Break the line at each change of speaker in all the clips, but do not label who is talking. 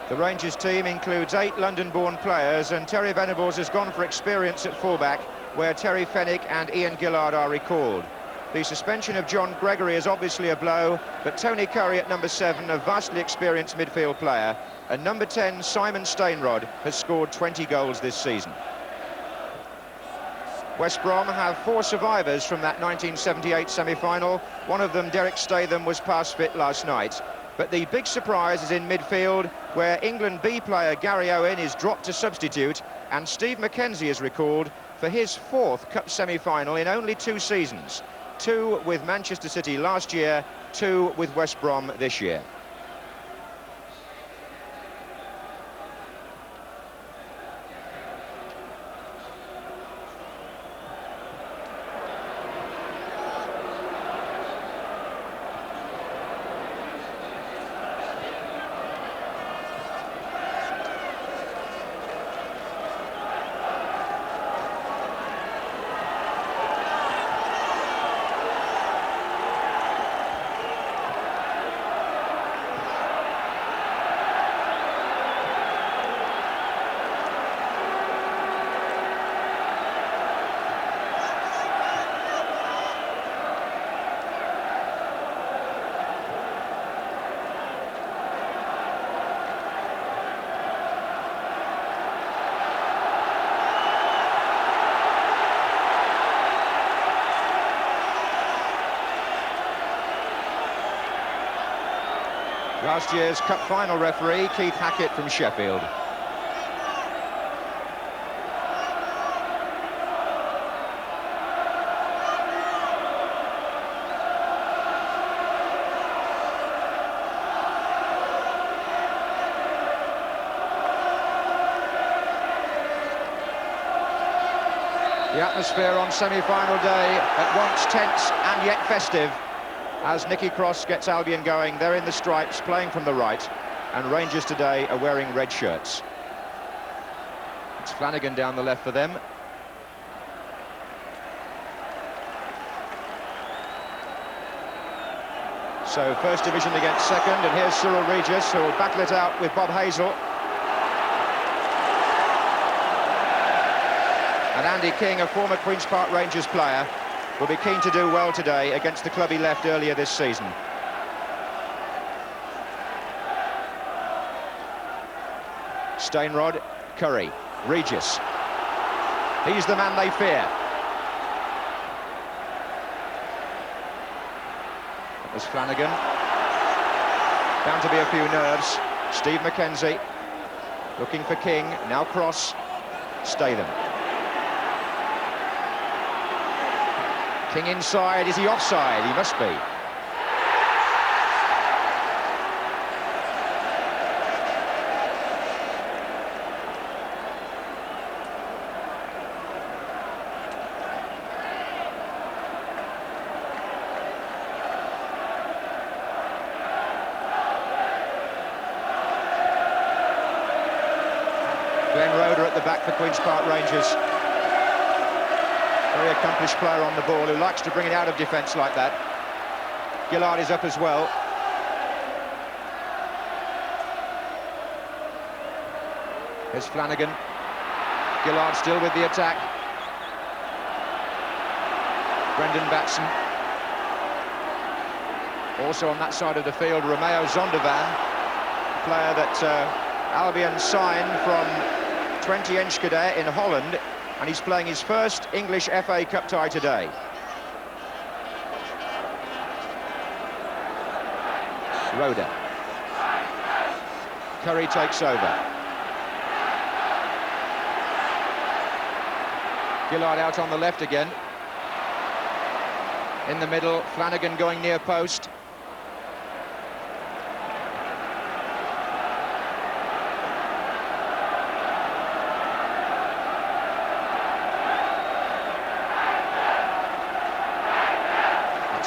The Rangers team includes 8 London-born players, and Terry Venables has gone for experience at fullback, where Terry Fenwick and Ian Gillard are recalled. The suspension of John Gregory is obviously a blow, but Tony Curry at number 7, a vastly experienced midfield player, and number 10, Simon Stainrod, has scored 20 goals this season. West Brom have 4 survivors from that 1978 semi-final. One of them, Derek Statham, was past fit last night. But the big surprise is in midfield, where England B player Gary Owen is dropped to substitute, and Steve McKenzie is recalled for his 4th Cup semi-final in only 2 seasons. 2 with Manchester City last year, 2 with West Brom this year. Last year's Cup final referee, Keith Hackett from Sheffield. The atmosphere on semi-final day at once tense and yet festive, as Nicky Cross gets Albion going. They're in the stripes, playing from the right, and Rangers today are wearing red shirts. It's Flanagan down the left for them. So first division against second, and here's Cyril Regis, who will battle it out with Bob Hazel. And Andy King, a former Queen's Park Rangers player, will be keen to do well today against the club he left earlier this season. Stainrod, Curry, Regis. He's the man they fear. That was Flanagan. Bound to be a few nerves. Steve McKenzie looking for King. Now Cross. Statham. King inside. Is he offside? He must be. Glenn Roeder at the back for Queen's Park Rangers. Very accomplished player on the ball, who likes to bring it out of defence like that. Gillard is up as well. Here's Flanagan. Gillard still with the attack. Brendan Batson. Also on that side of the field, Romeo Zondervan, a player that Albion signed from 20 Enschede in Holland, and he's playing his first English FA Cup tie today. Roeder. Curry takes over. Gillard out on the left again. In the middle, Flanagan going near post.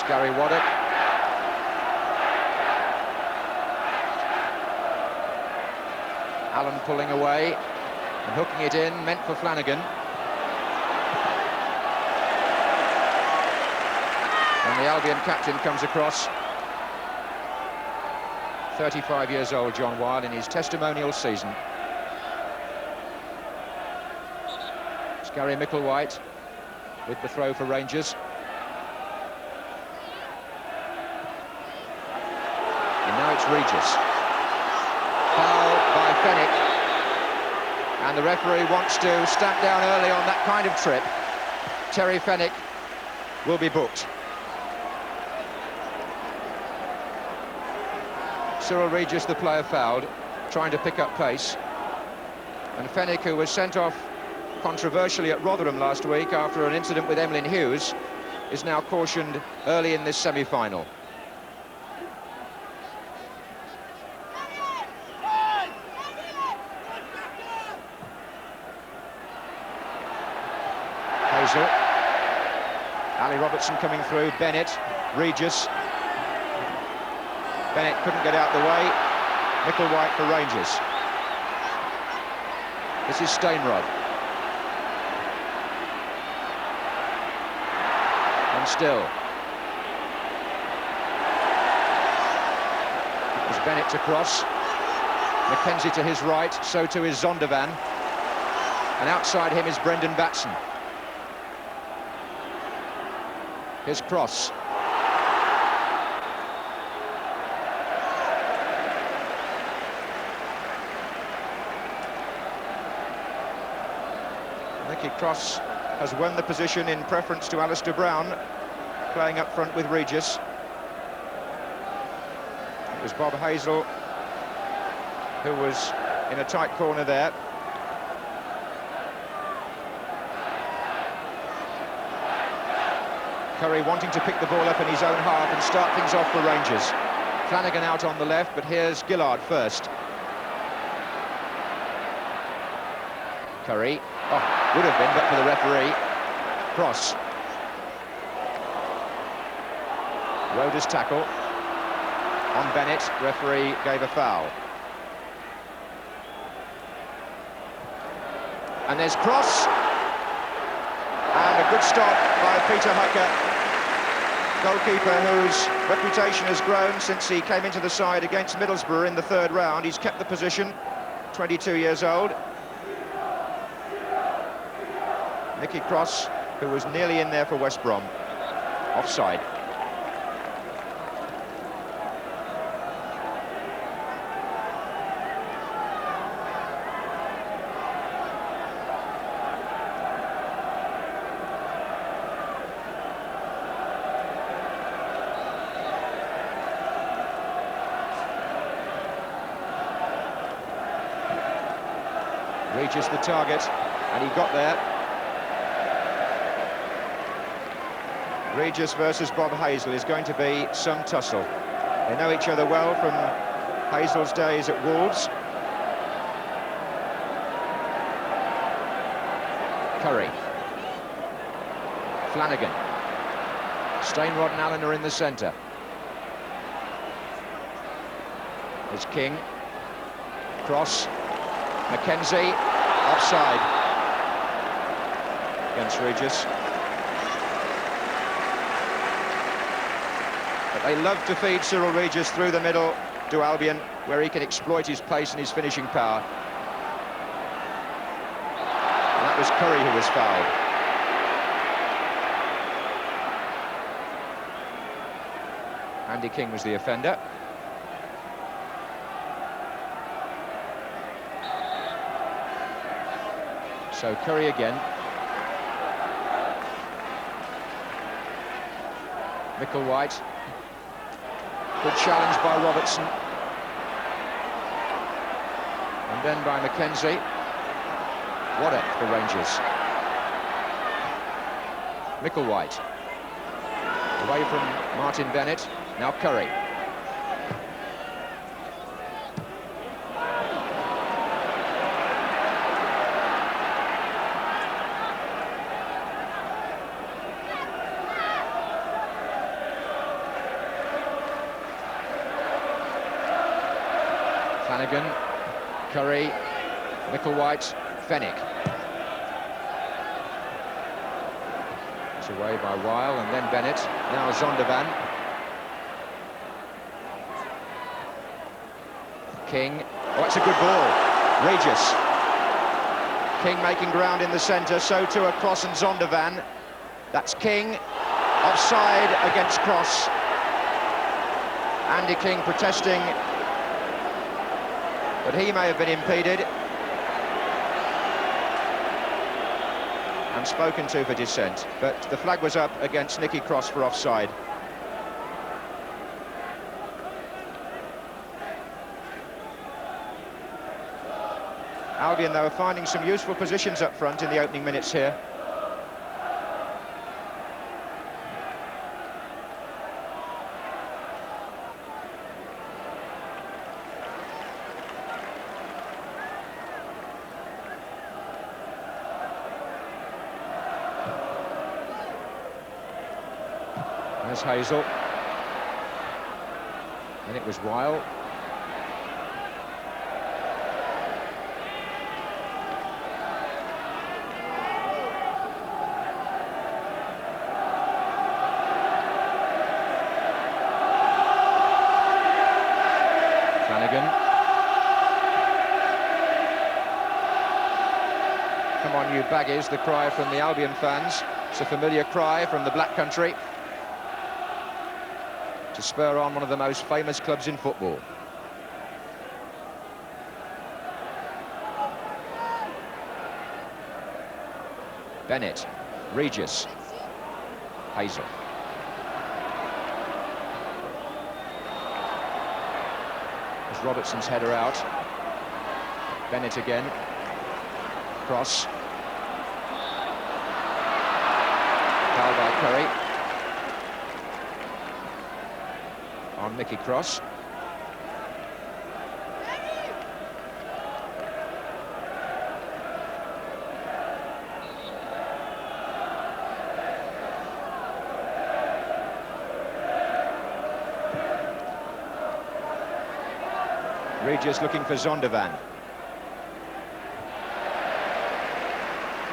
Gary Waddock. Allen pulling away and hooking it in, meant for Flanagan. And the Albion captain comes across. 35 years old, John Weil, in his testimonial season. It's Gary Micklewhite with the throw for Rangers. And now it's Regis. Foul by Fenwick. And the referee wants to stamp down early on that kind of trip. Terry Fenwick will be booked. Cyril Regis, the player, fouled, trying to pick up pace. And Fenwick, who was sent off controversially at Rotherham last week after an incident with Emlyn Hughes, is now cautioned early in this semi-final. Hazel. Ali Robertson coming through, Bennett, Regis. Bennett couldn't get out the way. Micklewhite for Rangers. This is Steinrod. And still. It was Bennett to cross. Mackenzie to his right, so too is Zondervan. And outside him is Brendan Batson. His cross. Nicky Cross has won the position in preference to Alistair Brown, playing up front with Regis. It was Bob Hazel who was in a tight corner there. Curry wanting to pick the ball up in his own half and start things off for Rangers. Flanagan out on the left, but here's Gillard first. Curry. Oh, would have been, but for the referee. Cross. Roder's tackle. On Bennett, referee gave a foul. And there's Cross. And a good stop by Peter Hucker, goalkeeper whose reputation has grown since he came into the side against Middlesbrough in the third round. He's kept the position, 22 years old. Nicky Cross, who was nearly in there for West Brom. Offside. Regis the target, and he got there. Regis versus Bob Hazel is going to be some tussle. They know each other well from Hazel's days at Wolves. Curry. Flanagan. Stainrod and Allen are in the centre. There's King. Cross. Mackenzie. Offside. Against Regis. But they love to feed Cyril Regis through the middle to Albion, where he can exploit his pace and his finishing power. And that was Curry who was fouled. Andy King was the offender. So Curry again. Micklewhite. Good challenge by Robertson. And then by Mackenzie. Waddock for Rangers. Micklewhite. Away from Martin Bennett. Now Curry. Flanagan, Curry, Micklewhite, Fenwick. It's away by Weil, and then Bennett. Now Zondervan. King. Oh, that's a good ball. Regis. King making ground in the centre, so too are Cross and Zondervan. That's King. Offside against Cross. Andy King protesting, but he may have been impeded and spoken to for dissent, but the flag was up against Nicky Cross for offside. Albion, though, are finding some useful positions up front in the opening minutes here. There's Hazel. And it was Weil. Flanagan. Come on, you baggies, the cry from the Albion fans. It's a familiar cry from the Black Country to spur on one of the most famous clubs in football. Bennett, Regis, Hazel. There's Robertson's header out. Bennett again. Cross. Foul by Curry. On Nicky Cross. Regis looking for Zondervan.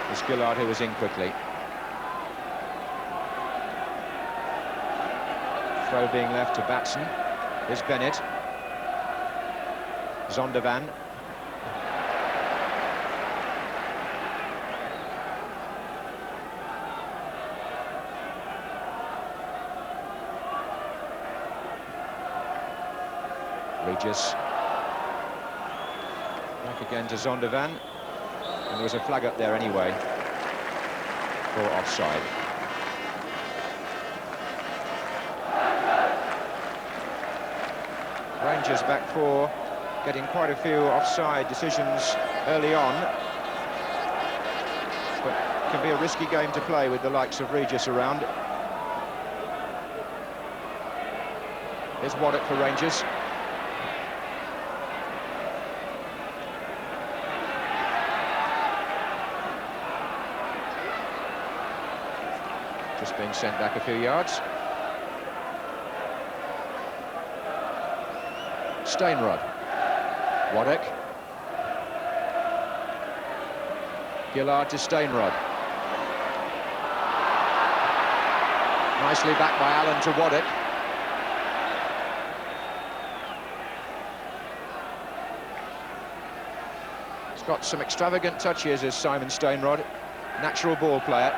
It's Gillard who was in quickly. Throw being left to Batson. Here's Bennett. Zondervan. Regis. Back again to Zondervan. And there was a flag up there anyway for offside. Rangers back four, getting quite a few offside decisions early on, but it can be a risky game to play with the likes of Regis around. Here's Waddock for Rangers. Just being sent back a few yards. Stainrod. Waddock. Gillard to Stainrod. Nicely back by Allen to Waddock. He's got some extravagant touches as Simon Stainrod. Natural ball player.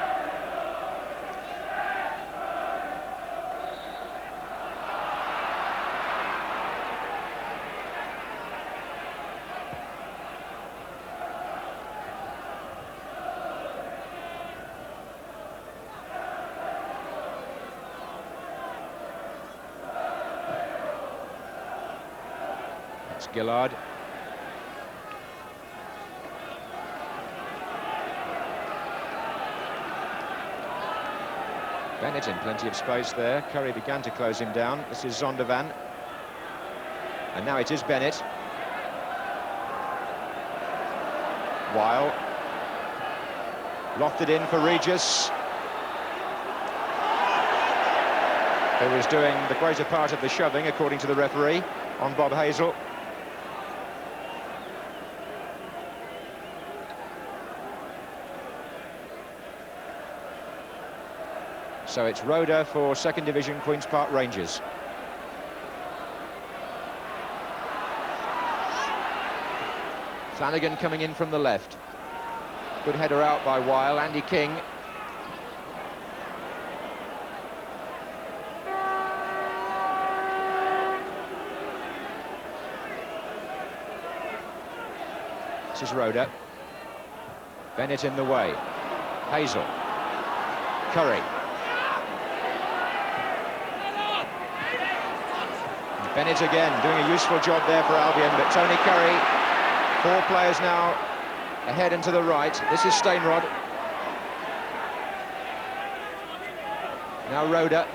Gillard. Bennett in plenty of space there. Curry began to close him down. This is Zondervan. And now it is Bennett. Weil. Lofted in for Regis, who was doing the greater part of the shoving, according to the referee, on Bob Hazel. So it's Roeder for Second Division Queen's Park Rangers. Flanagan coming in from the left. Good header out by Weil. Andy King. This is Roda. Bennett in the way. Hazel. Curry. And Bennett again doing a useful job there for Albion, but Tony Curry, 4 players now ahead and to the right. This is Steinrod. Now Roda.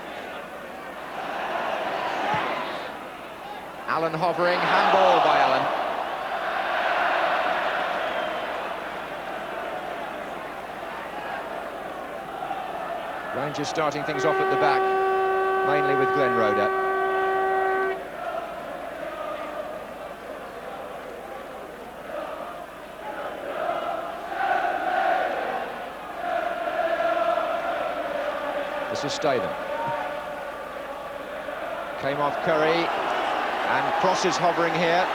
Allen hovering, handball by Allen. Rangers starting things off at the back, mainly with Glenn Roda. This is Statham. Came off Curry, and Cross is hovering here.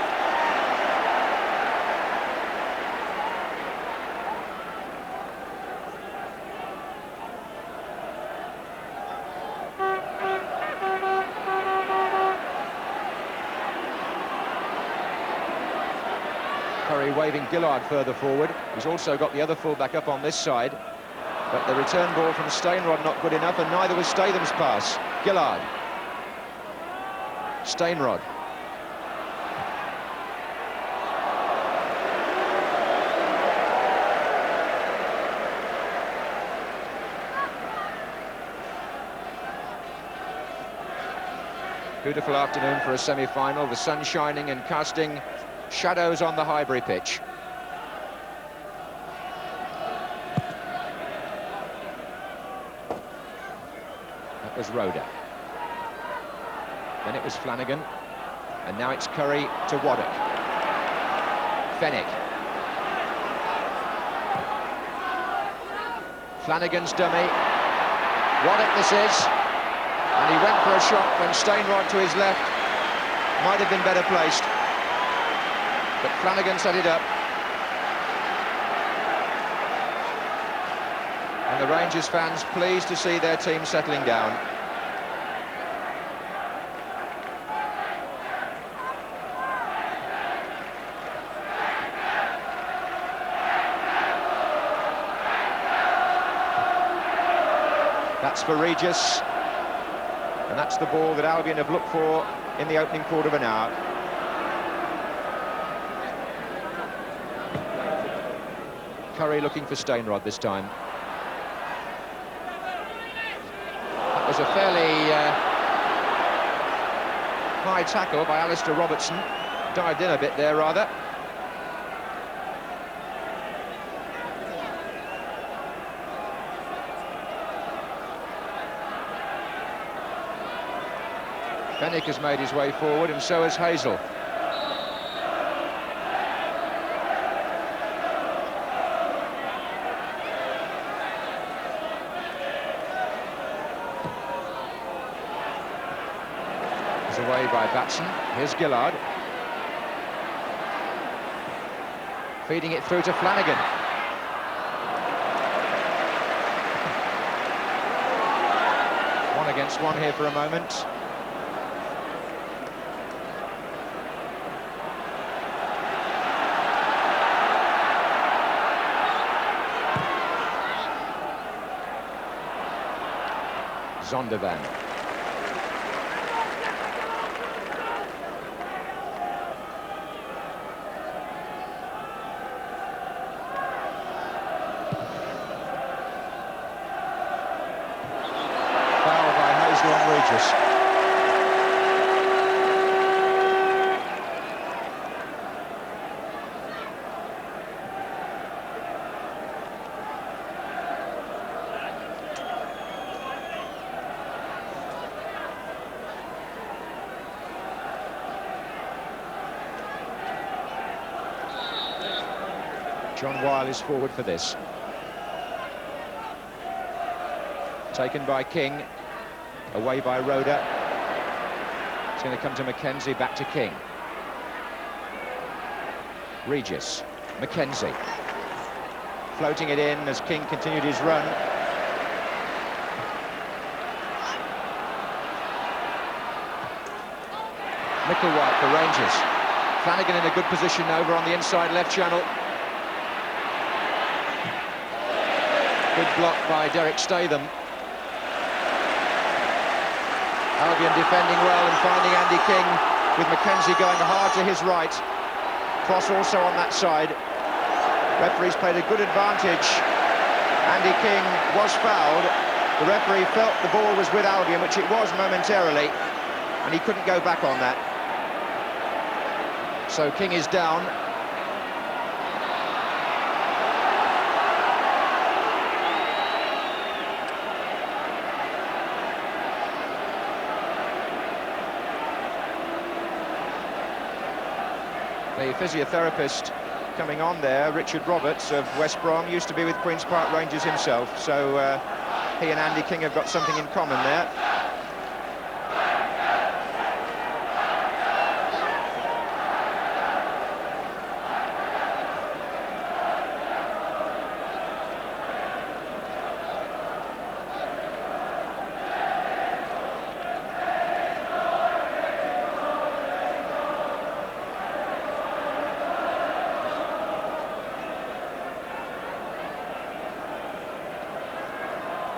Curry waving Gillard further forward. He's also got the other fullback up on this side. But the return ball from Steinrod not good enough, and neither was Statham's pass. Gillard. Steinrod. Beautiful afternoon for a semi-final. The sun shining and casting shadows on the Highbury pitch. That was Roda. Then it was Flanagan. And now it's Curry to Waddock. Fennick. Flanagan's dummy. Waddock this is. And he went for a shot when Steinrod to his left might have been better placed. But Flanagan set it up. And the Rangers fans pleased to see their team settling down. That's for Regis. And that's the ball that Albion have looked for in the opening quarter of an hour. Curry looking for Steinrod this time. That was a fairly high tackle by Alistair Robertson. Dived in a bit there, rather. Fennick has made his way forward, and so has Hazel. Away by Batson. Here's Gillard. Feeding it through to Flanagan. One against one here for a moment. Zondervan. Regis. John Weil is forward for this. Taken by King. Away by Roda. It's going to come to Mackenzie, back to King. Regis. Mackenzie. Floating it in as King continued his run. Micklewhite for Rangers. Flanagan in a good position over on the inside left channel. Good block by Derek Statham. Albion defending well and finding Andy King with Mackenzie going hard to his right. Cross also on that side. Referee's played a good advantage. Andy King was fouled. The referee felt the ball was with Albion, which it was momentarily, and he couldn't go back on that. So King is down. The physiotherapist coming on there, Richard Roberts of West Brom, used to be with Queen's Park Rangers himself, so he and Andy King have got something in common there.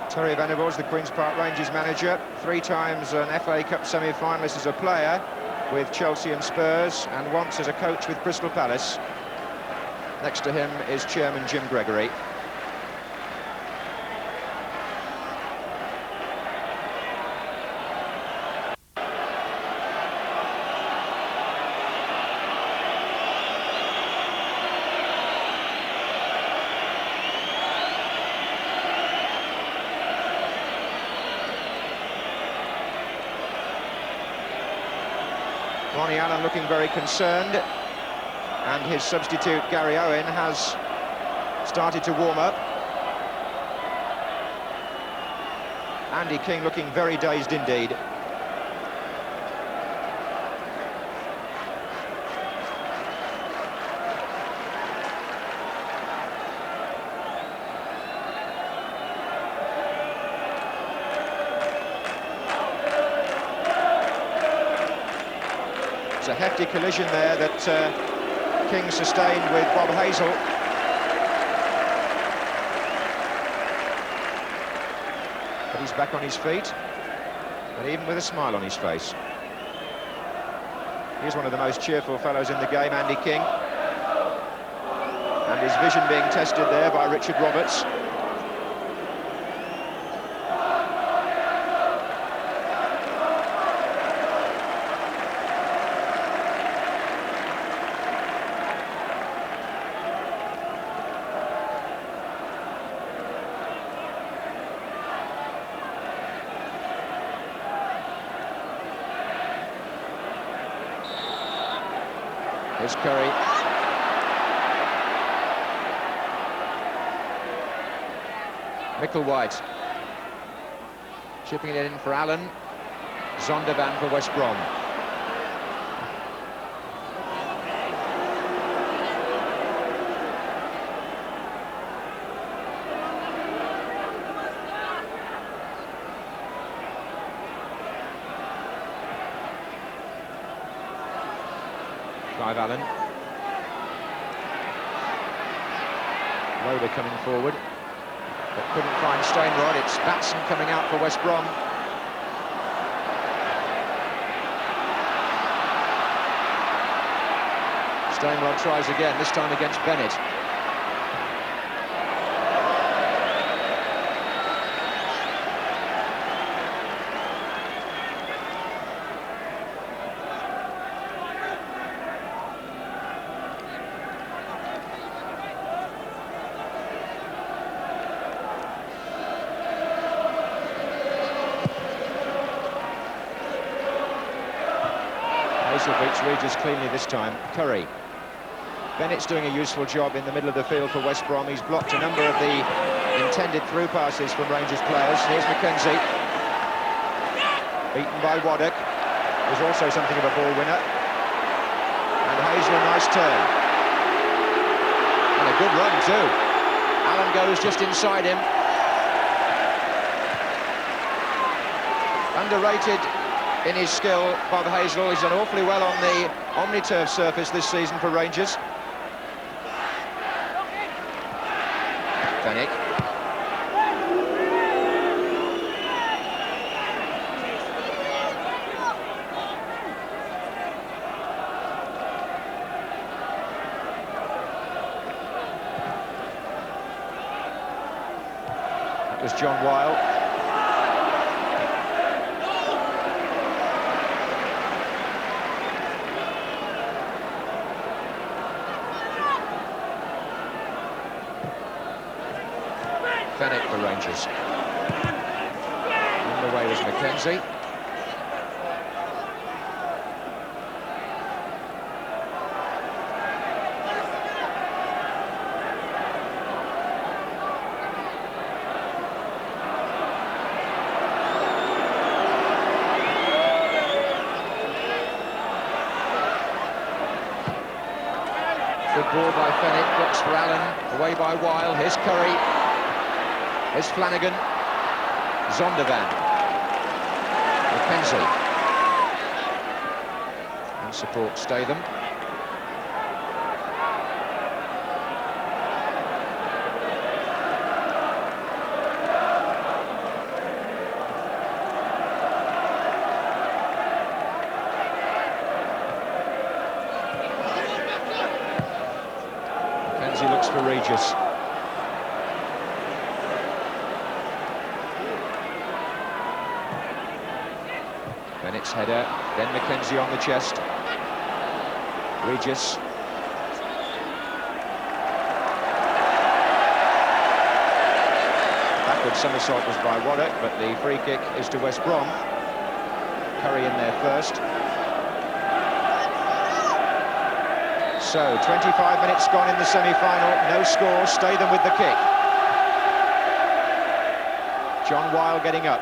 Terry Venables, the Queen's Park Rangers manager, 3 times an FA Cup semi-finalist as a player with Chelsea and Spurs, and once as a coach with Crystal Palace. Next to him is Chairman Jim Gregory. Ronnie Allen looking very concerned, and his substitute Gary Owen has started to warm up. Andy King looking very dazed indeed. It's a hefty collision there that King sustained with Bob Hazel. But he's back on his feet, and even with a smile on his face. He's one of the most cheerful fellows in the game, Andy King. And his vision being tested there by Richard Roberts. Here's Curry. Micklewhite. Chipping it in for Allen. Zondervan for West Brom. Clive Allen. Loader coming forward, but couldn't find Stainrod. It's Batson coming out for West Brom. Stainrod tries again, this time against Bennett. Hazel beats Regis cleanly this time. Curry. Bennett's doing a useful job in the middle of the field for West Brom. He's blocked a number of the intended through passes from Rangers players. Here's Mackenzie. Beaten by Waddock, who's also something of a ball winner. And Hazel, a nice turn. And a good run too. Allen goes just inside him. Underrated in his skill, Bob Hazel. He's done awfully well on the Omniturf surface this season for Rangers. Fennick. That was John Weil. Fennick for Rangers. On the way was Mackenzie. Good ball by Fennick, blocks for Allen, away by Weil. Here's Curry. Here's Flanagan, Zondervan, Mackenzie, and support Statham. Mackenzie looks for Regis. Bennett's header, then Mackenzie on the chest. Regis. Backward somersault was by Waddock, but the free kick is to West Brom. Curry in there first. So, 25 minutes gone in the semi-final, no score, Statham with the kick. John Weil getting up.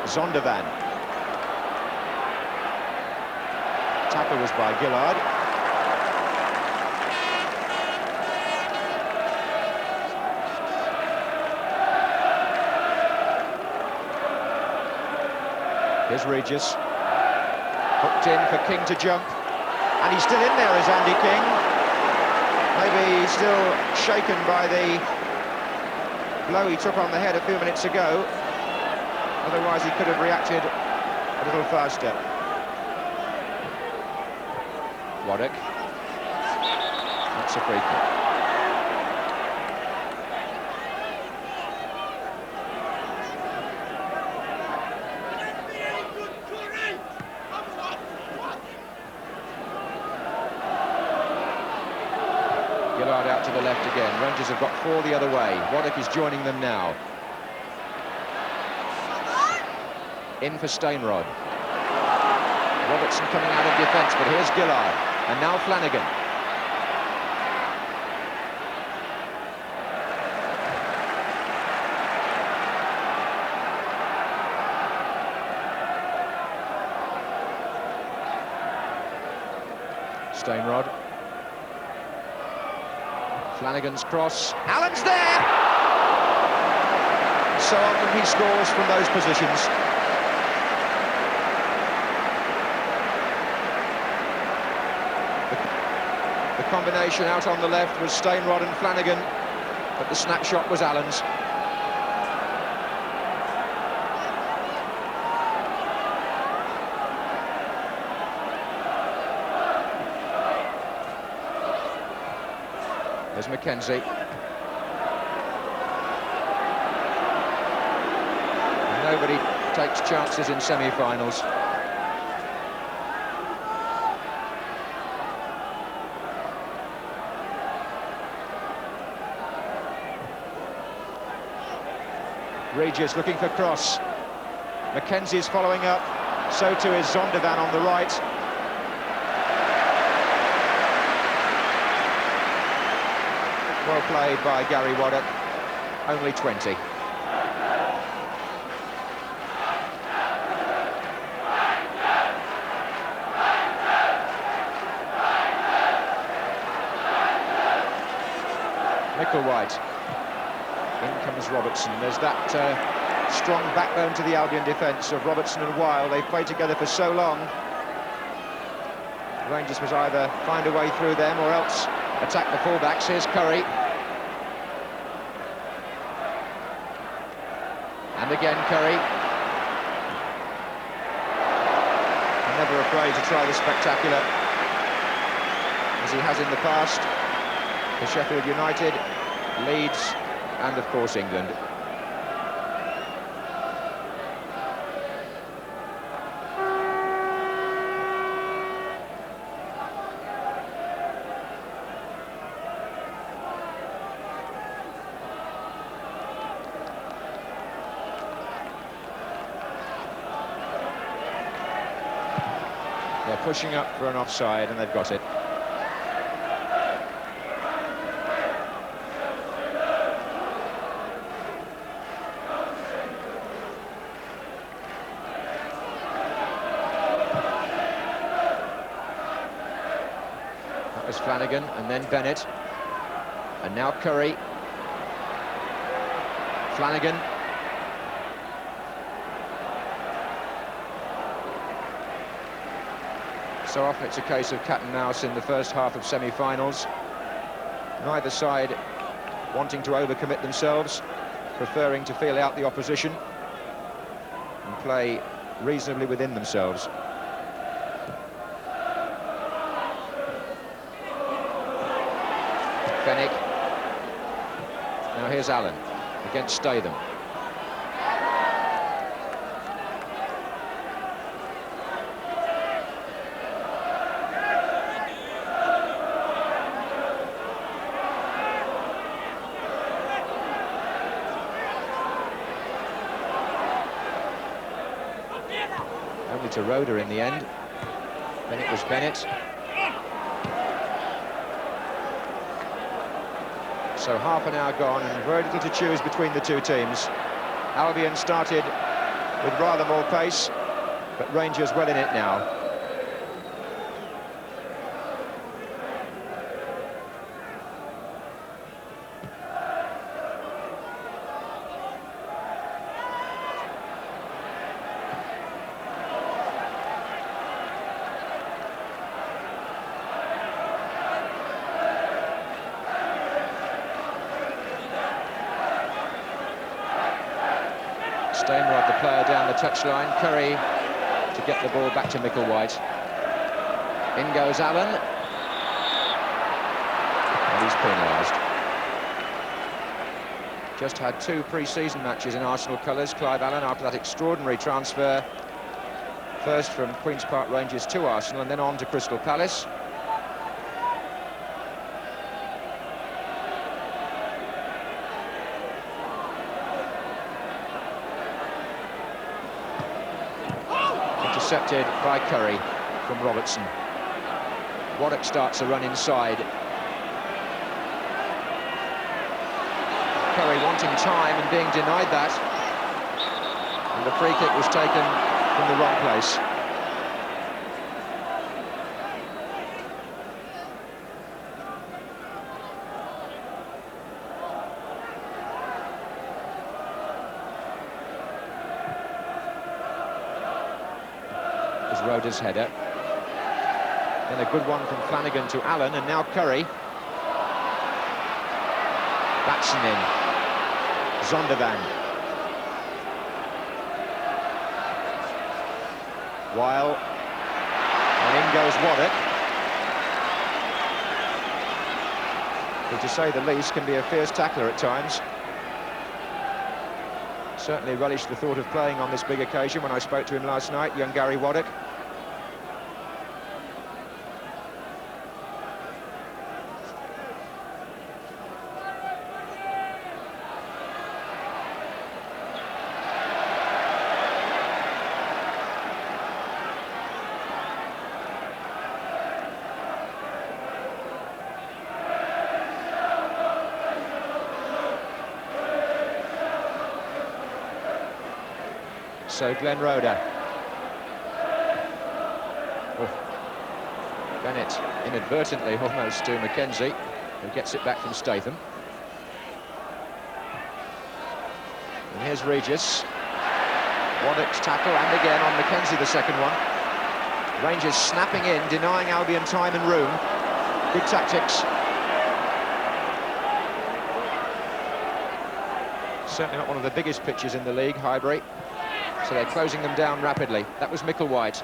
Zondervan. Tackle was by Gillard. Here's Regis. Hooked in for King to jump. And he's still in there, is Andy King. Maybe he's still shaken by the blow he took on the head a few minutes ago. Otherwise, he could have reacted a little faster. Waddock. That's a free kick. Gillard out to the left again. Rangers have got 4 the other way. Waddock is joining them now. In for Stainrod. Robertson coming out of defence, but here's Gillard. And now Flanagan. Stainrod. Flanagan's cross. Allen's there! So often he scores from those positions. The combination out on the left was Stainrod and Flanagan, but the snapshot was Allen's. There's Mackenzie. Nobody takes chances in semi-finals. Regis looking for cross. Mackenzie's following up. So too is Zondervan on the right. Well played by Gary Waddock. Only 20. Micklewhite. In comes Robertson. There's that strong backbone to the Albion defence of Robertson and Weil. They've played together for so long. Rangers must either find a way through them or else attack the fullbacks. Here's Curry. And again Curry. Never afraid to try the spectacular, as he has in the past, for Sheffield United, Leeds, and of course England. They're pushing up for an offside, and they've got it. That was Flanagan, and then Bennett. And now Curry. Flanagan. So often it's a case of cat and mouse in the first half of semi-finals. Neither side wanting to overcommit themselves, preferring to feel out the opposition and play reasonably within themselves. Fennick. Now here's Allen against Statham. Only to Roeder in the end. Then it was Bennett. So half an hour gone and very little to choose between the two teams. Albion started with rather more pace, but Rangers well in it now. Stainrod, the player down the touchline. Curry to get the ball back to Micklewhite. In goes Allen. And he's penalised. Just had 2 pre-season matches in Arsenal colours, Clive Allen, after that extraordinary transfer. First from Queen's Park Rangers to Arsenal and then on to Crystal Palace. Intercepted by Curry from Robertson. Waddock starts a run inside. Curry wanting time and being denied that. And the free kick was taken from the wrong place. Roeder's header. Then a good one from Flanagan to Allen, and now Curry. Batson in. Zondervan. Weil. And in goes Waddock. Who, to say the least, can be a fierce tackler at times. Certainly relished the thought of playing on this big occasion when I spoke to him last night, young Gary Waddock. So Glenn Roeder. Bennett inadvertently almost to Mackenzie, who gets it back from Statham. here's Regis. Waddock's tackle, and again on Mackenzie, the second one. Rangers snapping in, denying Albion time and room. Good tactics. Certainly not one of the biggest pitches in the league, Highbury. So they're closing them down rapidly. That was Micklewhite.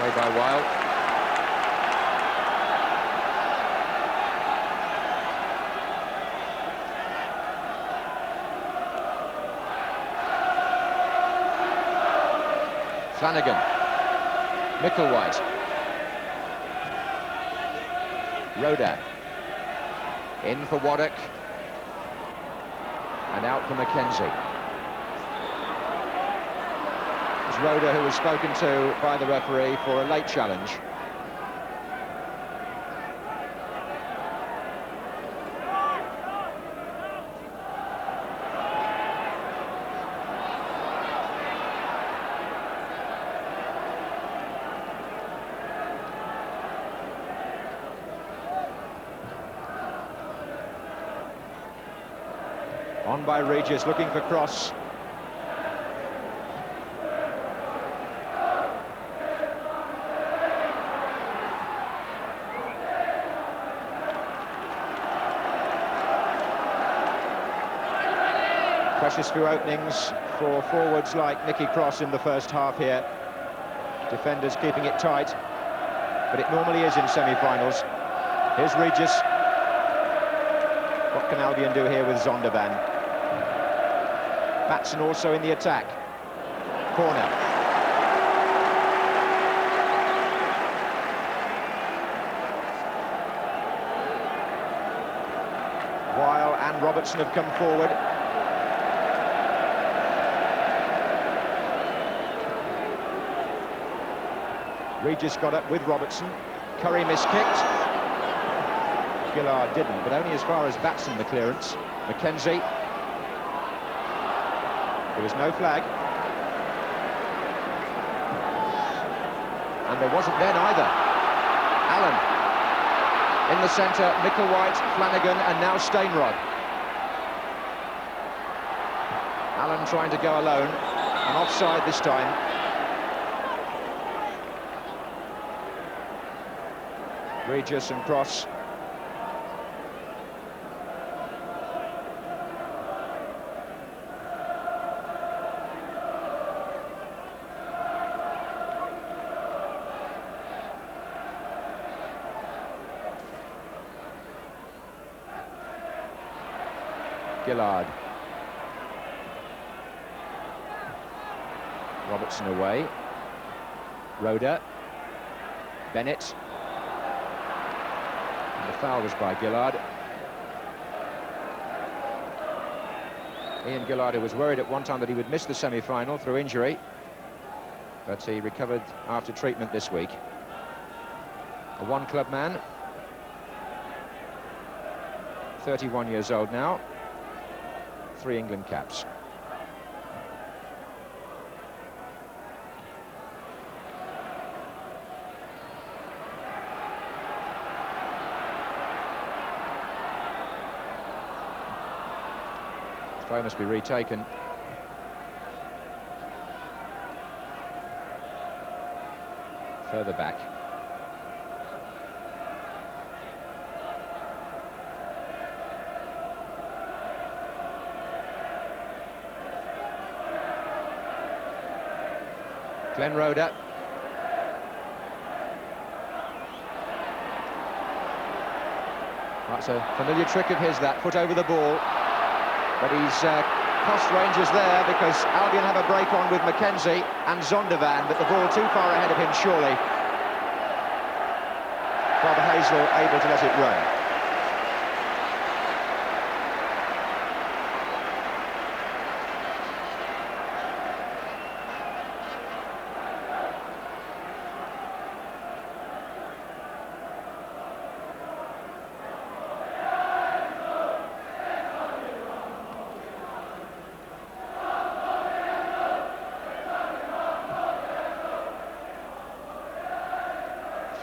Way by Weil. Flanagan. Micklewhite. Roda. In for Waddock. And out for Mackenzie. It's Roda who was spoken to by the referee for a late challenge. On by Regis, looking for cross. Precious few openings for forwards like Nicky Cross in the first half here. Defenders keeping it tight, but it normally is in semi-finals. Here's Regis. What can Albion do here with Zondervan? Batson also in the attack. Corner. Weil and Robertson have come forward. Regis got up with Robertson. Curry miskicked. Gillard didn't, but only as far as Batson, the clearance. Mackenzie. There was no flag. And there wasn't then either. Allen. In the centre, Micklewhite, Flanagan, and now Stainrod. Allen trying to go alone, and offside this time. Regis and Cross. Gillard. Robertson away. Roda. Bennett. And the foul was by Gillard. Ian Gillard, who was worried at one time that he would miss the semi-final through injury, but he recovered after treatment this week. A one-club man. 31 years old now. 3 England caps. Try must be retaken. Further back. Glenn Roda. That's a familiar trick of his, that foot over the ball. But he's cost Rangers there because Albion have a break on with Mackenzie and Zondervan, but the ball too far ahead of him, surely. Bob Hazel able to let it run.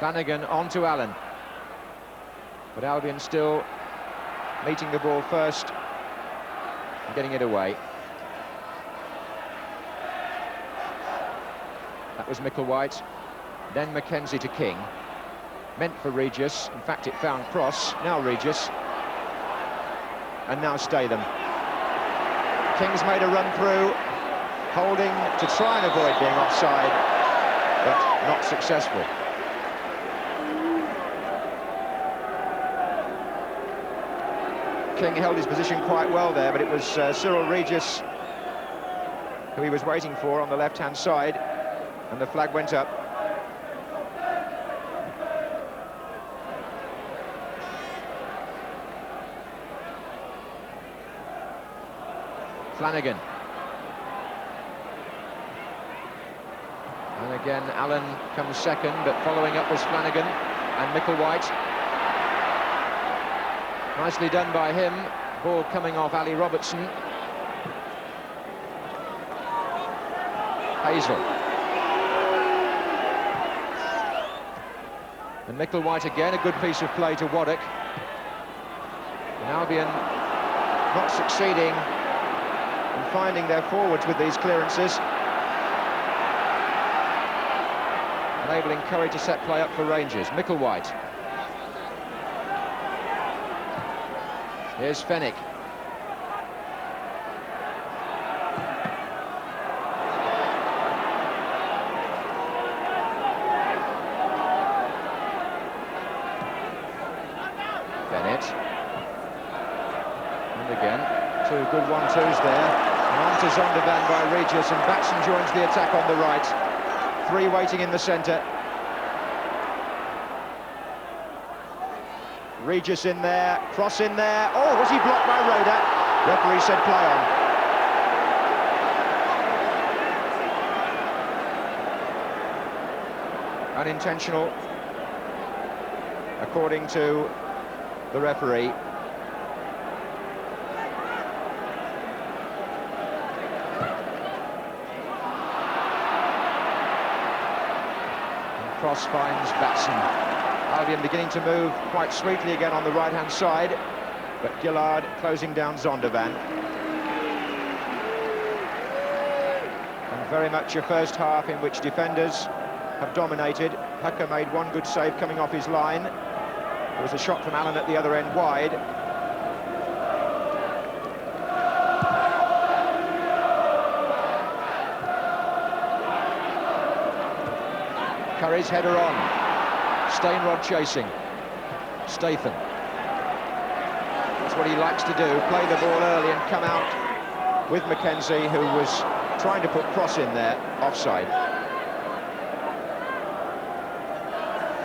Flanagan on to Allen. But Albion still meeting the ball first and getting it away. That was Micklewhite. Then Mackenzie to King. Meant for Regis. In fact, it found Cross. Now Regis. And now Statham. King's made a run through, holding to try and avoid being offside, but not successful. King held his position quite well there, but it was Cyril Regis who he was waiting for on the left-hand side, and the flag went up. Flanagan. And again, Allen comes second, but following up was Flanagan and Micklewhite. Nicely done by him. Ball coming off Ali Robertson. Hazel. And Micklewhite again, a good piece of play to Waddock. And Albion not succeeding in finding their forwards with these clearances, enabling Curry to set play up for Rangers. Micklewhite. Here's Fennick. Bennett. And again, two good 1-2s there. And on to Zondervan by Regis, and Batson joins the attack on the right. Three waiting in the centre. Regis in there, Cross in there. Oh, was he blocked by Roda? Referee said play on. Unintentional, according to the referee. And Cross finds Batson. Albion beginning to move quite sweetly again on the right-hand side, but Gillard closing down Zondervan. And very much a first half in which defenders have dominated. Hucker made one good save coming off his line. There was a shot from Allen at the other end wide. Curry's header on. Stainrod chasing. Statham. That's what he likes to do, play the ball early and come out with Mackenzie, who was trying to put Cross in there, offside.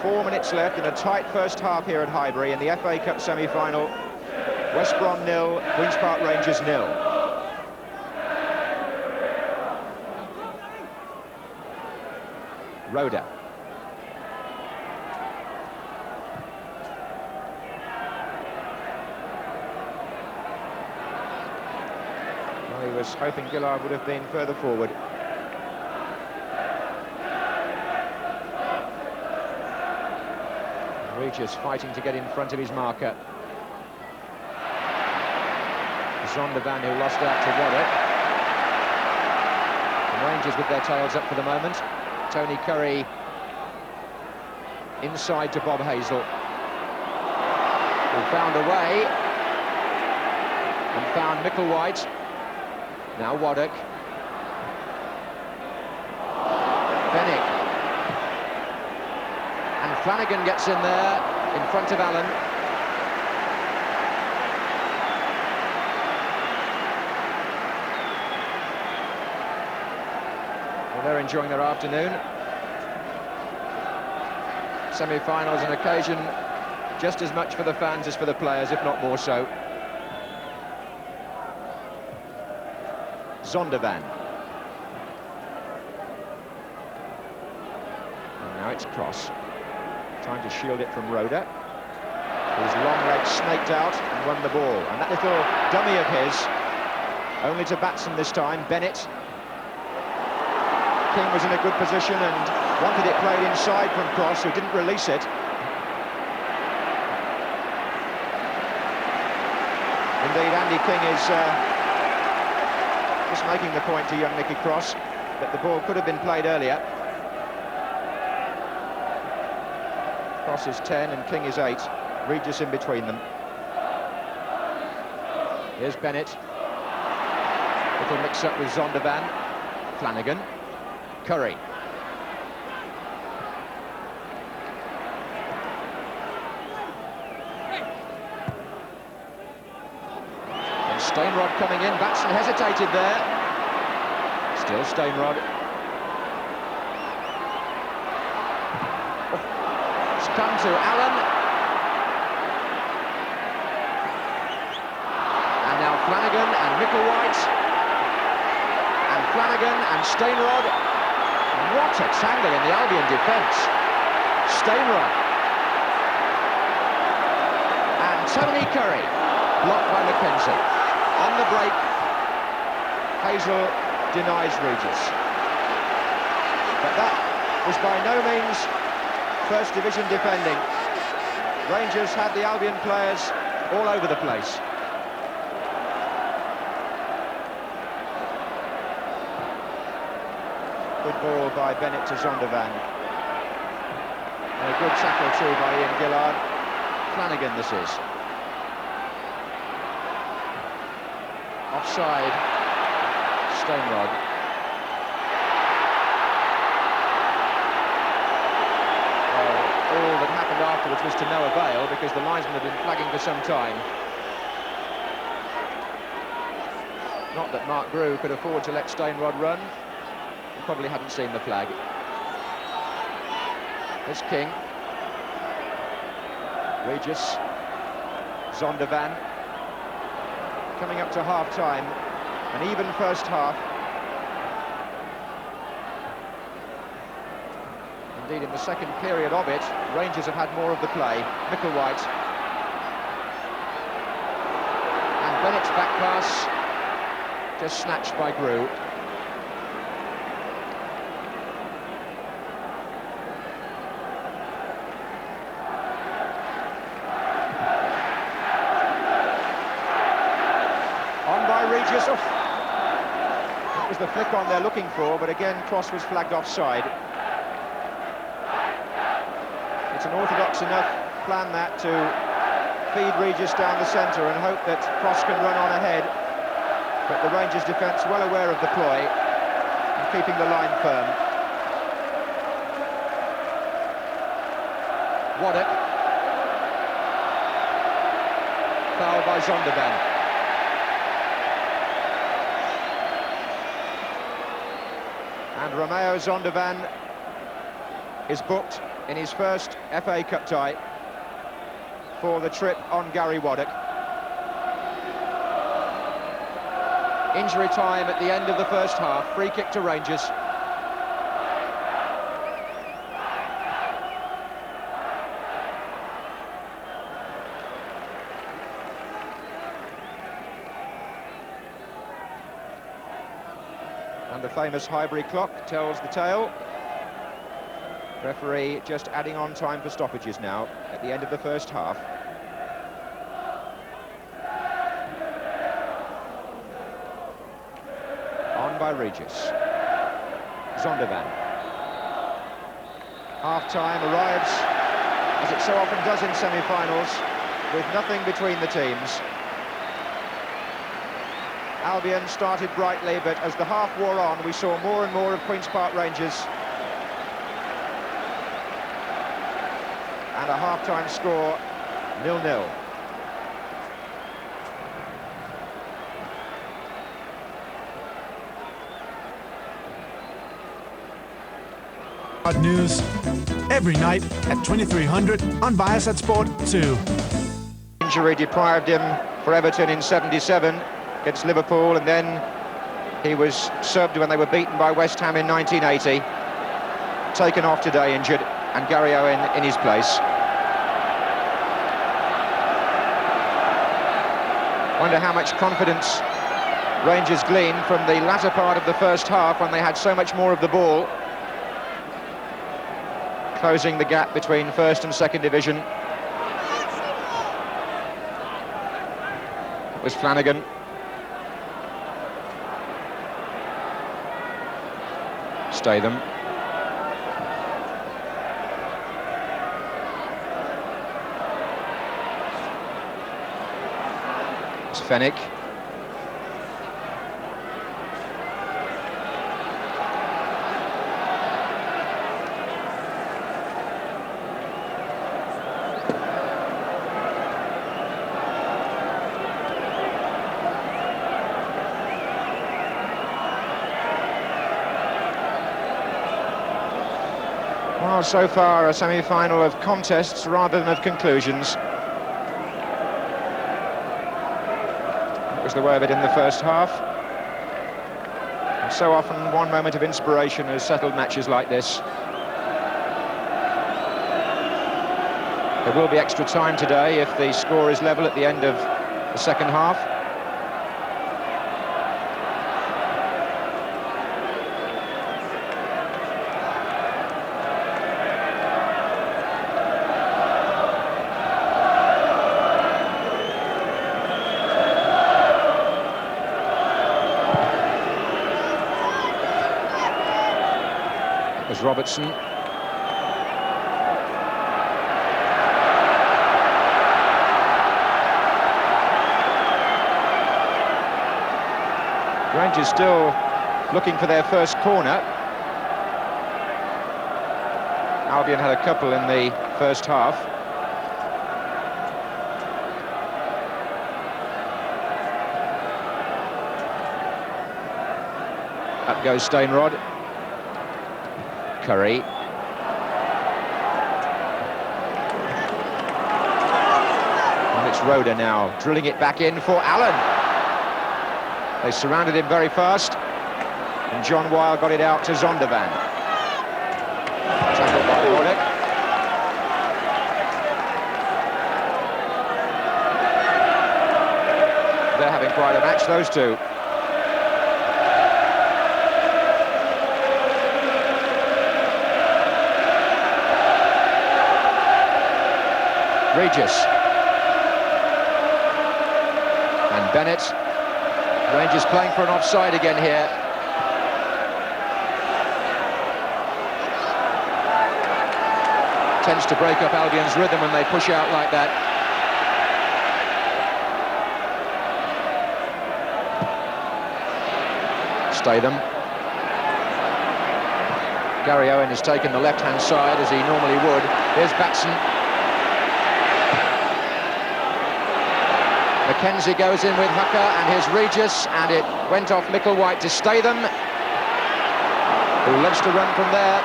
4 minutes left in a tight first half here at Highbury in the FA Cup semi-final. West Brom 0, Queen's Park Rangers 0. Roda. He was hoping Gillard would have been further forward. Regis fighting to get in front of his marker. Zondervan, who lost out to Waddock. The Rangers with their tails up for the moment. Tony Curry inside to Bob Hazel, who found a way and found Micklewhite. Now Waddock. Fennick. And Flanagan gets in there, in front of Allen. Well, they're enjoying their afternoon. Semi-finals an occasion just as much for the fans as for the players, if not more so. Zondervan. And now it's Cross, trying to shield it from Roda. His long leg snaked out and won the ball. And that little dummy of his, only to Batson this time, Bennett. King was in a good position and wanted it played inside from Cross, who didn't release it. Indeed, Andy King is just making the point to young Nicky Cross that the ball could have been played earlier. Cross is 10 and King is 8. Regis in between them. Here's Bennett. Little mix-up with Zondervan. Flanagan. Curry. And Stainrod coming in. Batson hesitated there. Still Stainrod. It's come to Allen. Flanagan and Micklewhite, and Flanagan and Stainrod. What a tangle in the Albion defence. Stainrod. And Tony Curry, blocked by Mackenzie. On the break, Hazel denies Regis. But that was by no means First Division defending. Rangers had the Albion players all over the place. Good ball by Bennett to Zondervan. And a good tackle too by Ian Gillard. Flanagan this is. Offside. Stainrod. Well, all that happened afterwards was to no avail because the linesman had been flagging for some time. Not that Mark Grew could afford to let Stainrod run. Probably hadn't seen the flag. There's King. Regis. Zondervan. Coming up to half-time. An even first half. Indeed, in the second period of it, Rangers have had more of the play. Micklewhite. And Bennett's back pass. Just snatched by Grew. Regis, that was the flick on they're looking for, but again Cross was flagged offside. It's an orthodox enough plan that to feed Regis down the centre and hope that Cross can run on ahead, but the Rangers defence well aware of the ploy and keeping the line firm. Waddock. Foul by Zondervan. And Romeo Zondervan is booked in his first FA Cup tie for the trip on Gary Waddock. Injury time at the end of the first half, free kick to Rangers. And the famous Highbury clock tells the tale. Referee just adding on time for stoppages now at the end of the first half. On by Regis. Zondervan. Half-time arrives, as it so often does in semi-finals, with nothing between the teams. Albion started brightly, but as the half wore on, we saw more and more of Queen's Park Rangers. And a half-time score, 0-0.
News every night at 2300 on Viasat Sport 2.
Injury deprived him for Everton in '77 against Liverpool, and then he was subbed when they were beaten by West Ham in 1980. Taken off today, injured, and Gary Owen in his place. Wonder how much confidence Rangers gleaned from the latter part of the first half when they had so much more of the ball, closing the gap between first and second division. It was Flanagan. Statham. It's Fennick. Well, so far a semi-final of contests rather than of conclusions. That was the way of it in the first half. And so often one moment of inspiration has settled matches like this. There will be extra time today if the score is level at the end of the second half. Was Robertson. Rangers still looking for their first corner. Albion had a couple in the first half. Up goes Stainrod. Curry. And it's Roeder now, drilling it back in for Allen. They surrounded him very fast, and John Weil got it out to Zondervan. Tackled by Roddick. They're having quite a match, those two. Regis. And Bennett. Rangers playing for an offside again here. Tends to break up Albion's rhythm when they push out like that. Statham. Gary Owen has taken the left-hand side as he normally would. Here's Batson. Mackenzie goes in with Hucker, and here's Regis, and it went off Micklewhite to Statham, who loves to run from there.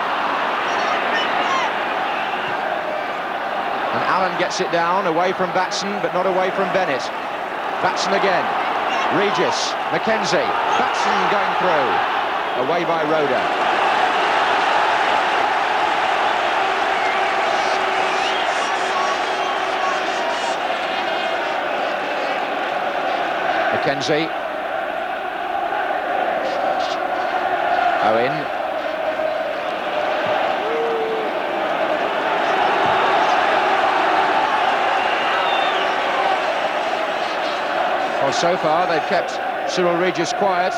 And Allen gets it down, away from Batson, but not away from Bennett. Batson again. Regis, Mackenzie, Batson going through. Away by Roeder. Mackenzie. Owen. Well, so far they've kept Cyril Regis quiet.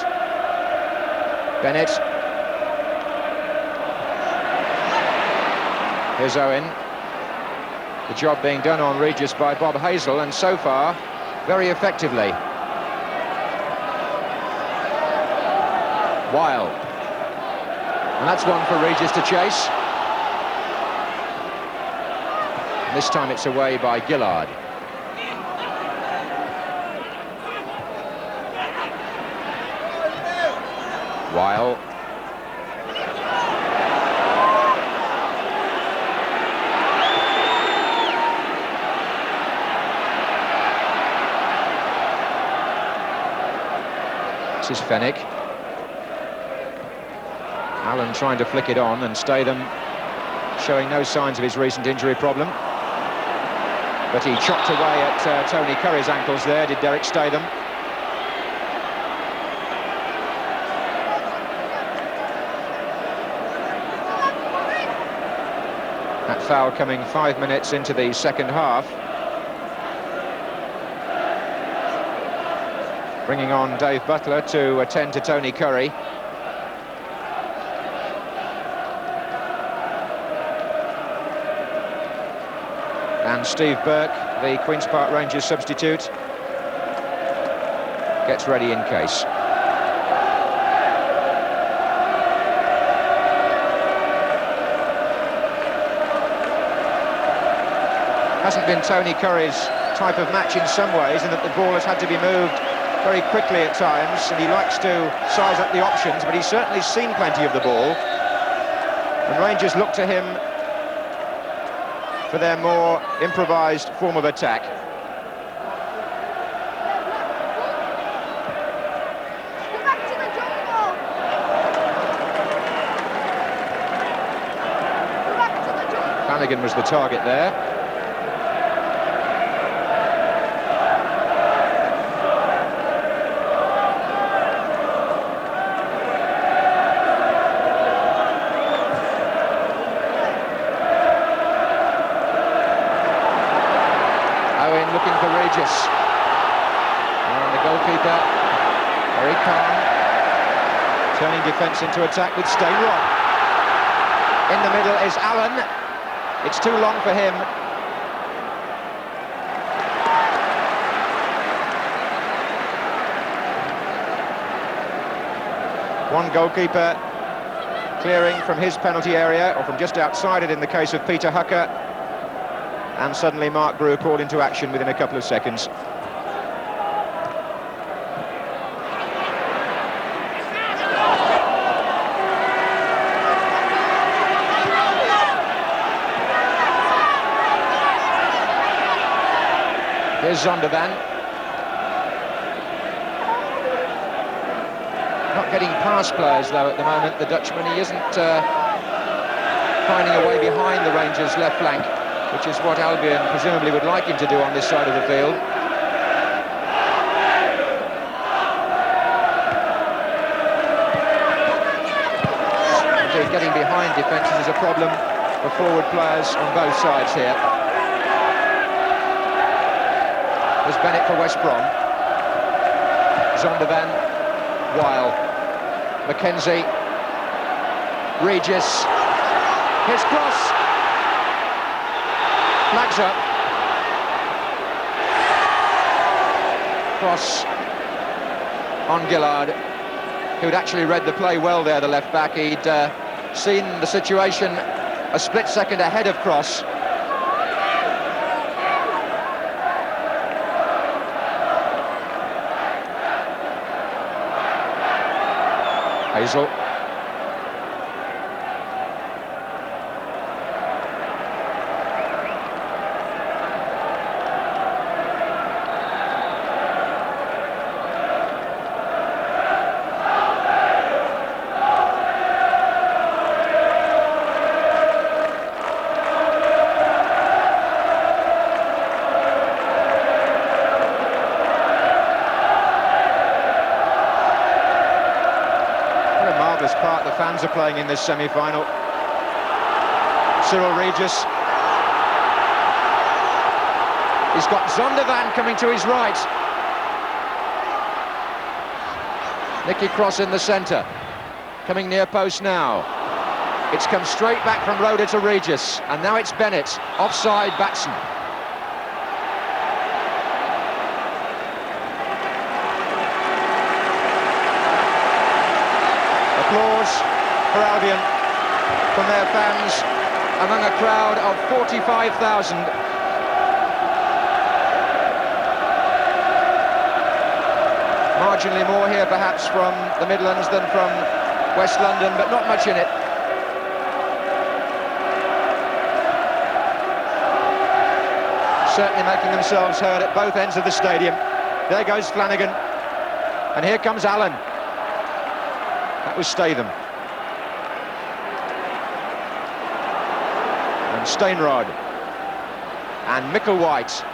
Bennett. Here's Owen. The job being done on Regis by Bob Hazel, and so far very effectively. Weil. And that's one for Regis to chase. And this time it's away by Gillard. Weil. This is Fennick. Allen trying to flick it on, and Statham showing no signs of his recent injury problem. But he chopped away at Tony Curry's ankles there, did Derek Statham. That foul coming 5 minutes into the second half. bringing on Dave Butler to attend to Tony Curry. And Steve Burke, the Queen's Park Rangers substitute, gets ready in case. Hasn't been Tony Curry's type of match in some ways, in that the ball has had to be moved very quickly at times, and he likes to size up the options, but he's certainly seen plenty of the ball. And Rangers look to him for their more improvised form of attack. Flanagan was the target there. Looking for Regis, and the goalkeeper very calm, turning defence into attack with Steinrod. In the middle is Allen. It's too long for him. One goalkeeper clearing from his penalty area, or from just outside it in the case of Peter Hucker. And suddenly Mark Grew called into action within a couple of seconds. Here's Zondervan. Not getting past players though at the moment, the Dutchman. He isn't finding a way behind the Rangers' left flank, which is what Albion presumably would like him to do on this side of the field. Indeed, getting behind defences is a problem for forward players on both sides here. There's Bennett for West Brom. Zondervan, Weil, McKenzie, Regis, his cross. Flags up. Cross on Gillard, who'd actually read the play well there, the left back. He'd seen the situation a split second ahead of cross. Hazel. Part the fans are playing in this semi-final. Cyril Regis. He's got Zondervan coming to his right. Nicky Cross in the centre, coming near post now. It's come straight back from Roda to Regis, and now it's Bennett, offside Batson. Applause for Albion from their fans among a crowd of 45,000. Marginally more here perhaps from the Midlands than from West London, but not much in it. Certainly making themselves heard at both ends of the stadium. There goes Flanagan, and here comes Allen. That was Statham. And Steinrod. And Micklewhite.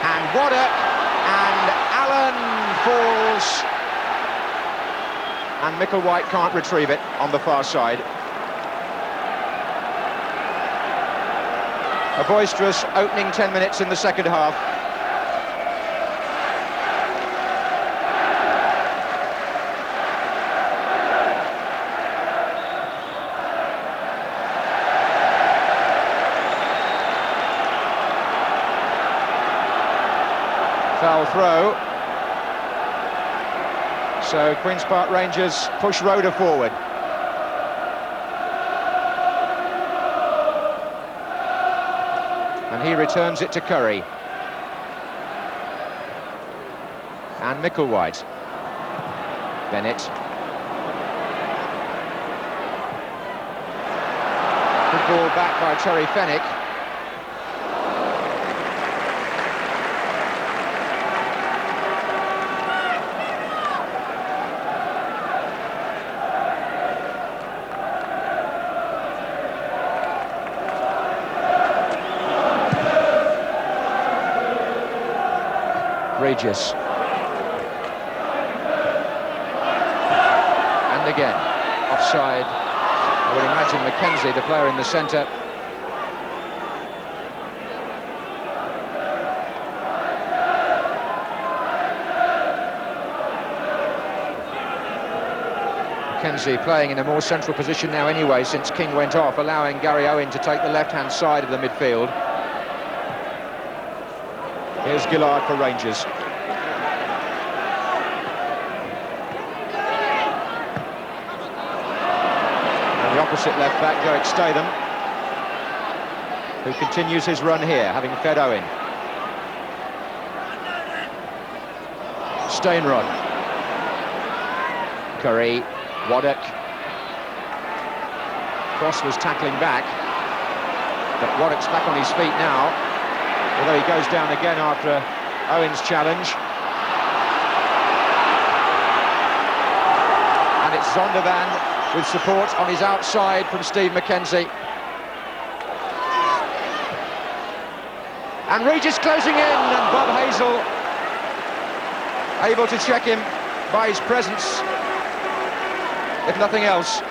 And Waddock. And Allen falls. And Micklewhite can't retrieve it on the far side. A boisterous opening 10 minutes in the second half. throw. So Queen's Park Rangers push Roeder forward. And he returns it to Curry. And Micklewhite. Bennett. Good ball back by Terry Fenwick. Regis. And again, offside. I would imagine Mackenzie, the player in the centre. Mackenzie playing in a more central position now anyway since King went off, allowing Gary Owen to take the left-hand side of the midfield. Here's Gillard for Rangers. And the opposite left-back, Derek Statham, who continues his run here, having fed Owen. Stainrod. Curry. Waddock. Cross was tackling back, but Waddock's back on his feet now, although he goes down again after Owen's challenge. And it's Zondervan with support on his outside from Steve Mackenzie. And Regis closing in, and Bob Hazel able to check him by his presence, if nothing else.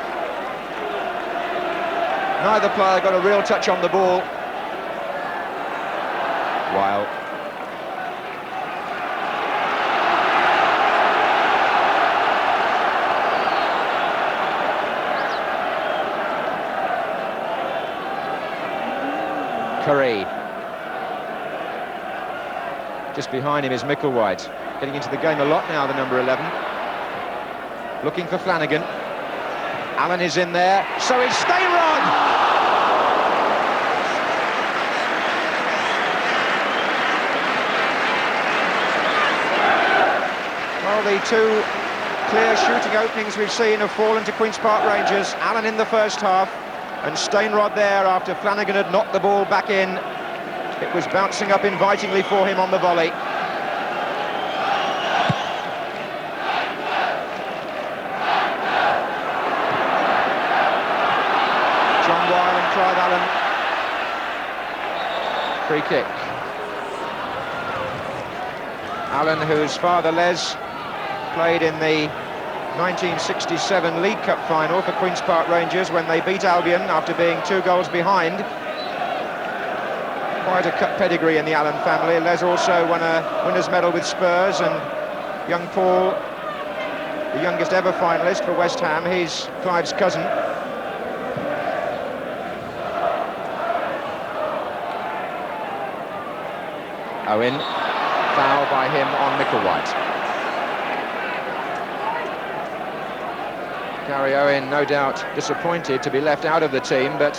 Neither player got a real touch on the ball. Weil. Curry. Just behind him is Micklewhite. Getting into the game a lot now, the number 11. Looking for Flanagan. Allen is in there, so it's Stainrod! Well, the two clear shooting openings we've seen have fallen to Queen's Park Rangers. Allen in the first half, and Stainrod there after Flanagan had knocked the ball back in. It was bouncing up invitingly for him on the volley. Clive Allen. Free kick. Allen, whose father Les played in the 1967 League Cup final for Queen's Park Rangers when they beat Albion after being 2 goals behind. Quite a cup pedigree in the Allen family. Les also won a winner's medal with Spurs, and young Paul, the youngest ever finalist for West Ham, he's Clive's cousin. Owen, foul by him on Micklewhite. Gary Owen, no doubt disappointed to be left out of the team, but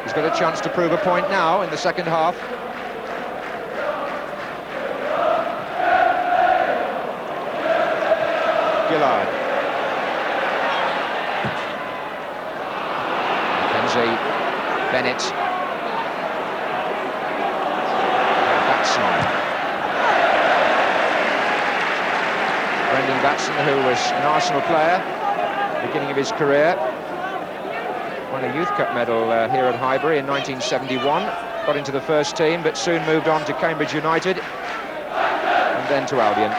he's got a chance to prove a point now in the second half. Gillard. Mackenzie, Bennett. Brendan Batson, who was an Arsenal player at the beginning of his career, won a Youth Cup medal here at Highbury in 1971, got into the first team but soon moved on to Cambridge United and then to Albion.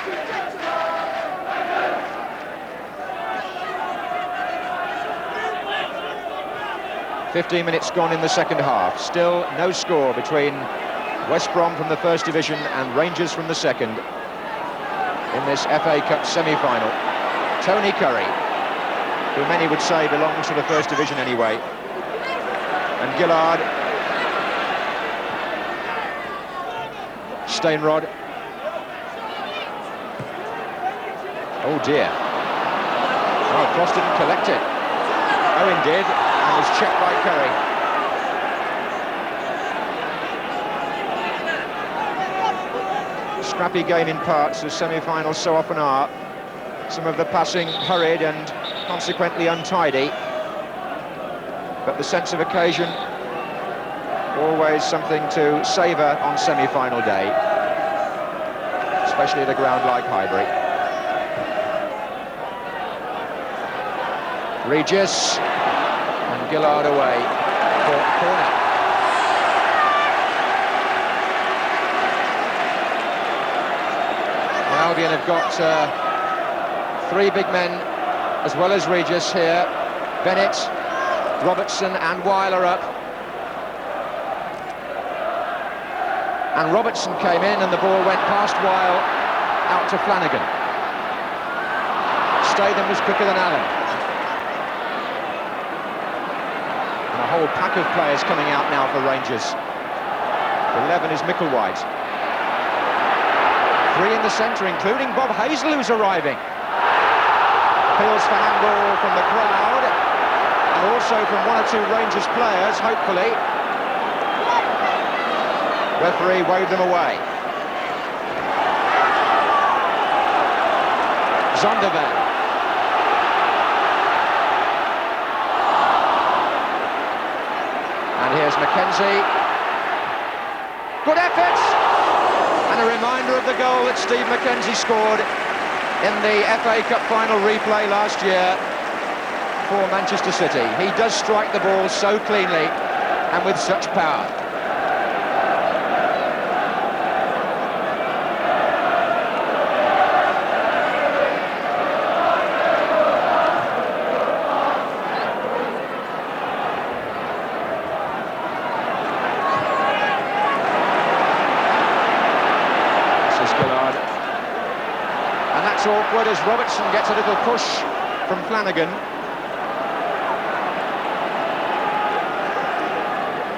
"15 minutes gone in the second half. Still no score between West Brom from the First Division and Rangers from the Second in this FA Cup semi-final. Tony Curry, who many would say belongs to the First Division anyway, and Gillard, Stainrod, Oh dear. Oh, Cross didn't collect it. Owen did, and was checked by Curry. Scrappy game in parts, as semi-finals so often are. Some of the passing hurried and consequently untidy. But the sense of occasion, always something to savour on semi-final day, especially at a ground like Highbury. Regis, and Gillard away for corner. Well, Albion have got three big men as well as Regis here. Bennett, Robertson and Weiler up. And Robertson came in and the ball went past Weil out to Flanagan. Statham was quicker than Allen. And a whole pack of players coming out now for Rangers. 11 is Micklewhite. 3 in the centre, including Bob Hazel, who's arriving. Appeals for handball from the crowd, and also from 1 or 2 Rangers players, hopefully. Referee waved them away. Zondervan. And here's Mackenzie. Good effort! And a reminder of the goal that Steve Mackenzie scored in the FA Cup final replay last year for Manchester City. He does strike the ball so cleanly and with such power. Awkward as Robertson gets a little push from Flanagan.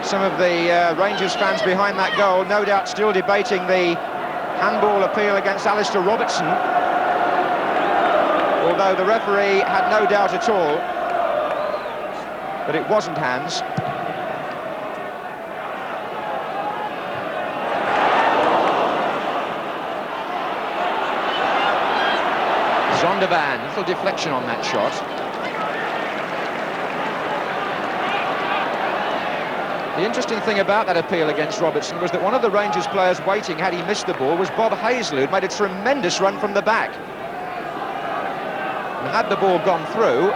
Some of the Rangers fans behind that goal no doubt still debating the handball appeal against Alistair Robertson, although the referee had no doubt at all that it wasn't hands. Zondervan, little deflection on that shot. The interesting thing about that appeal against Robertson was that one of the Rangers players waiting, had he missed the ball, was Bob Hazel, who'd made a tremendous run from the back. And had the ball gone through,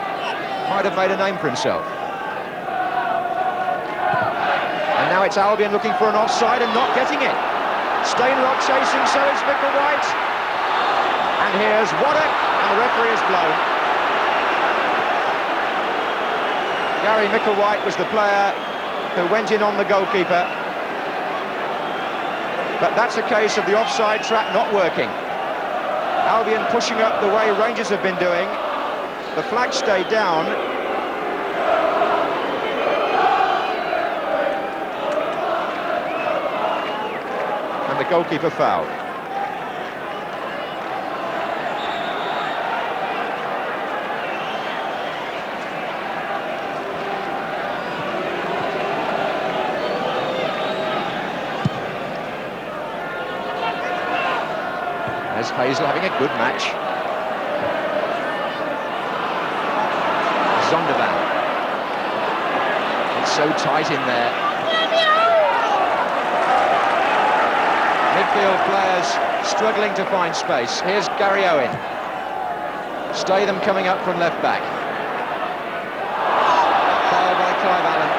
might have made a name for himself. And now it's Albion looking for an offside and not getting it. Stainrod chasing, so is Micklewhite. And here's Waddock, and the referee is blown. Gary Micklewhite was the player who went in on the goalkeeper. But that's a case of the offside trap not working. Albion pushing up the way Rangers have been doing. The flag stayed down. And the goalkeeper fouled. There's Hazel having a good match. Zondervan. It's so tight in there. Midfield players struggling to find space. Here's Gary Owen. Statham coming up from left back. Foul by Clive Allen.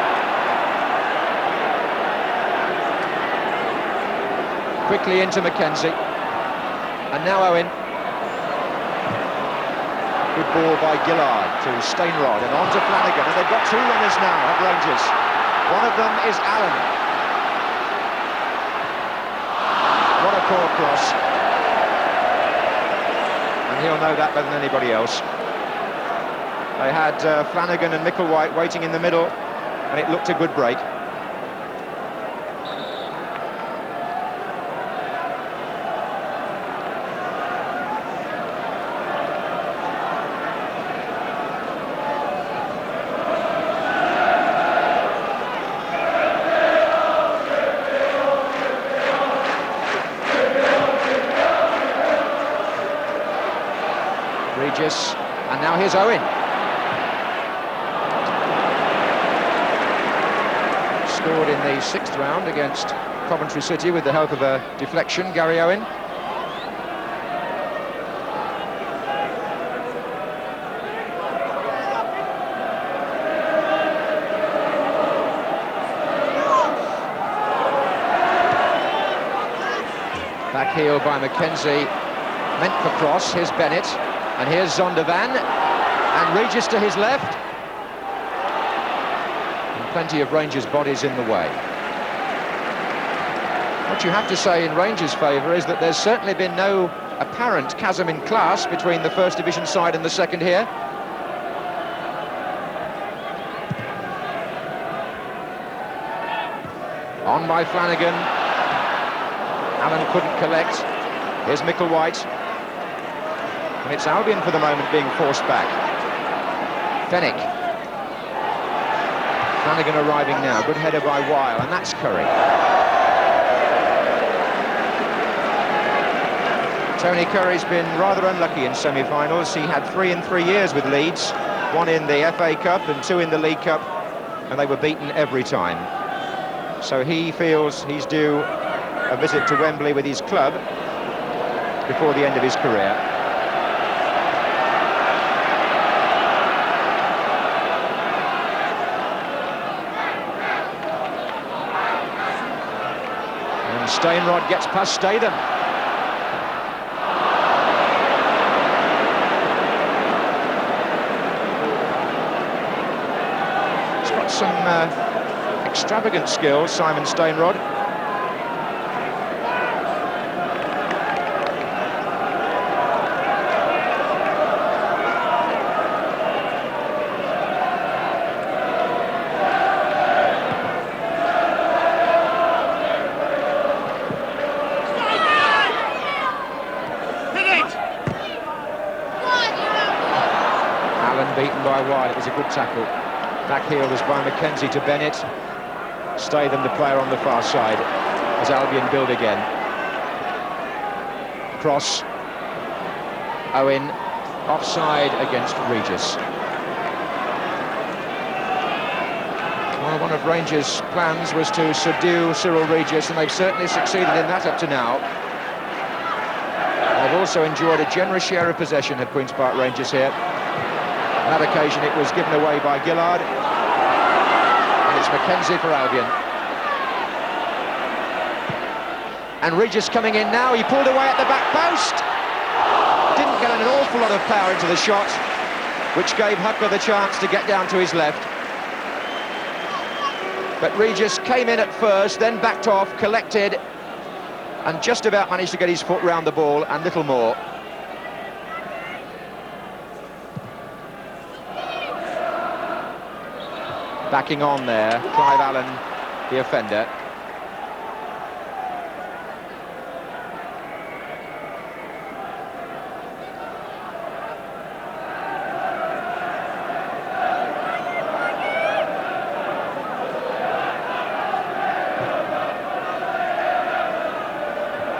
Quickly into Mackenzie. And now Owen. Good ball by Gillard to Stainrod and on to Flanagan. And they've got 2 runners now at Rangers. One of them is Allen. What a poor cross. And he'll know that better than anybody else. They had Flanagan and Micklewhite waiting in the middle, and it looked a good break. Regis, and now here's Owen. Scored in the 6th round against Coventry City with the help of a deflection, Gary Owen. Back heel by Mackenzie, meant for cross. Here's Bennett, and here's Zondervan, and Regis to his left. And plenty of Rangers bodies in the way. What you have to say in Rangers' favour is that there's certainly been no apparent chasm in class between the First Division side and the second here. On by Flanagan. Allen couldn't collect. Here's Micklewhite. And it's Albion for the moment being forced back. Fenwick. Flanagan arriving now. Good header by Weil, and that's Curry. Tony Curry's been rather unlucky in semi-finals. He had 3 in 3 years with Leeds, 1 in the FA Cup and 2 in the League Cup, and they were beaten every time. So he feels he's due a visit to Wembley with his club before the end of his career. And Stainrod gets past Statham. He's got some extravagant skills, Simon Stainrod. Beaten by Weil. It was a good tackle. Back heel was by Mackenzie to Bennett. Statham, the player on the far side, as Albion build again. Cross. Owen, offside against Regis. Well, one of Rangers' plans was to subdue Cyril Regis, and they've certainly succeeded in that up to now. They've also enjoyed a generous share of possession at Queen's Park Rangers here. On that occasion it was given away by Gillard, and it's Mackenzie for Albion. And Regis coming in now. He pulled away at the back post, didn't get an awful lot of power into the shot, which gave Huckler the chance to get down to his left. But Regis came in at first, then backed off, collected, and just about managed to get his foot round the ball and little more. Backing on there, Clive Allen, the offender.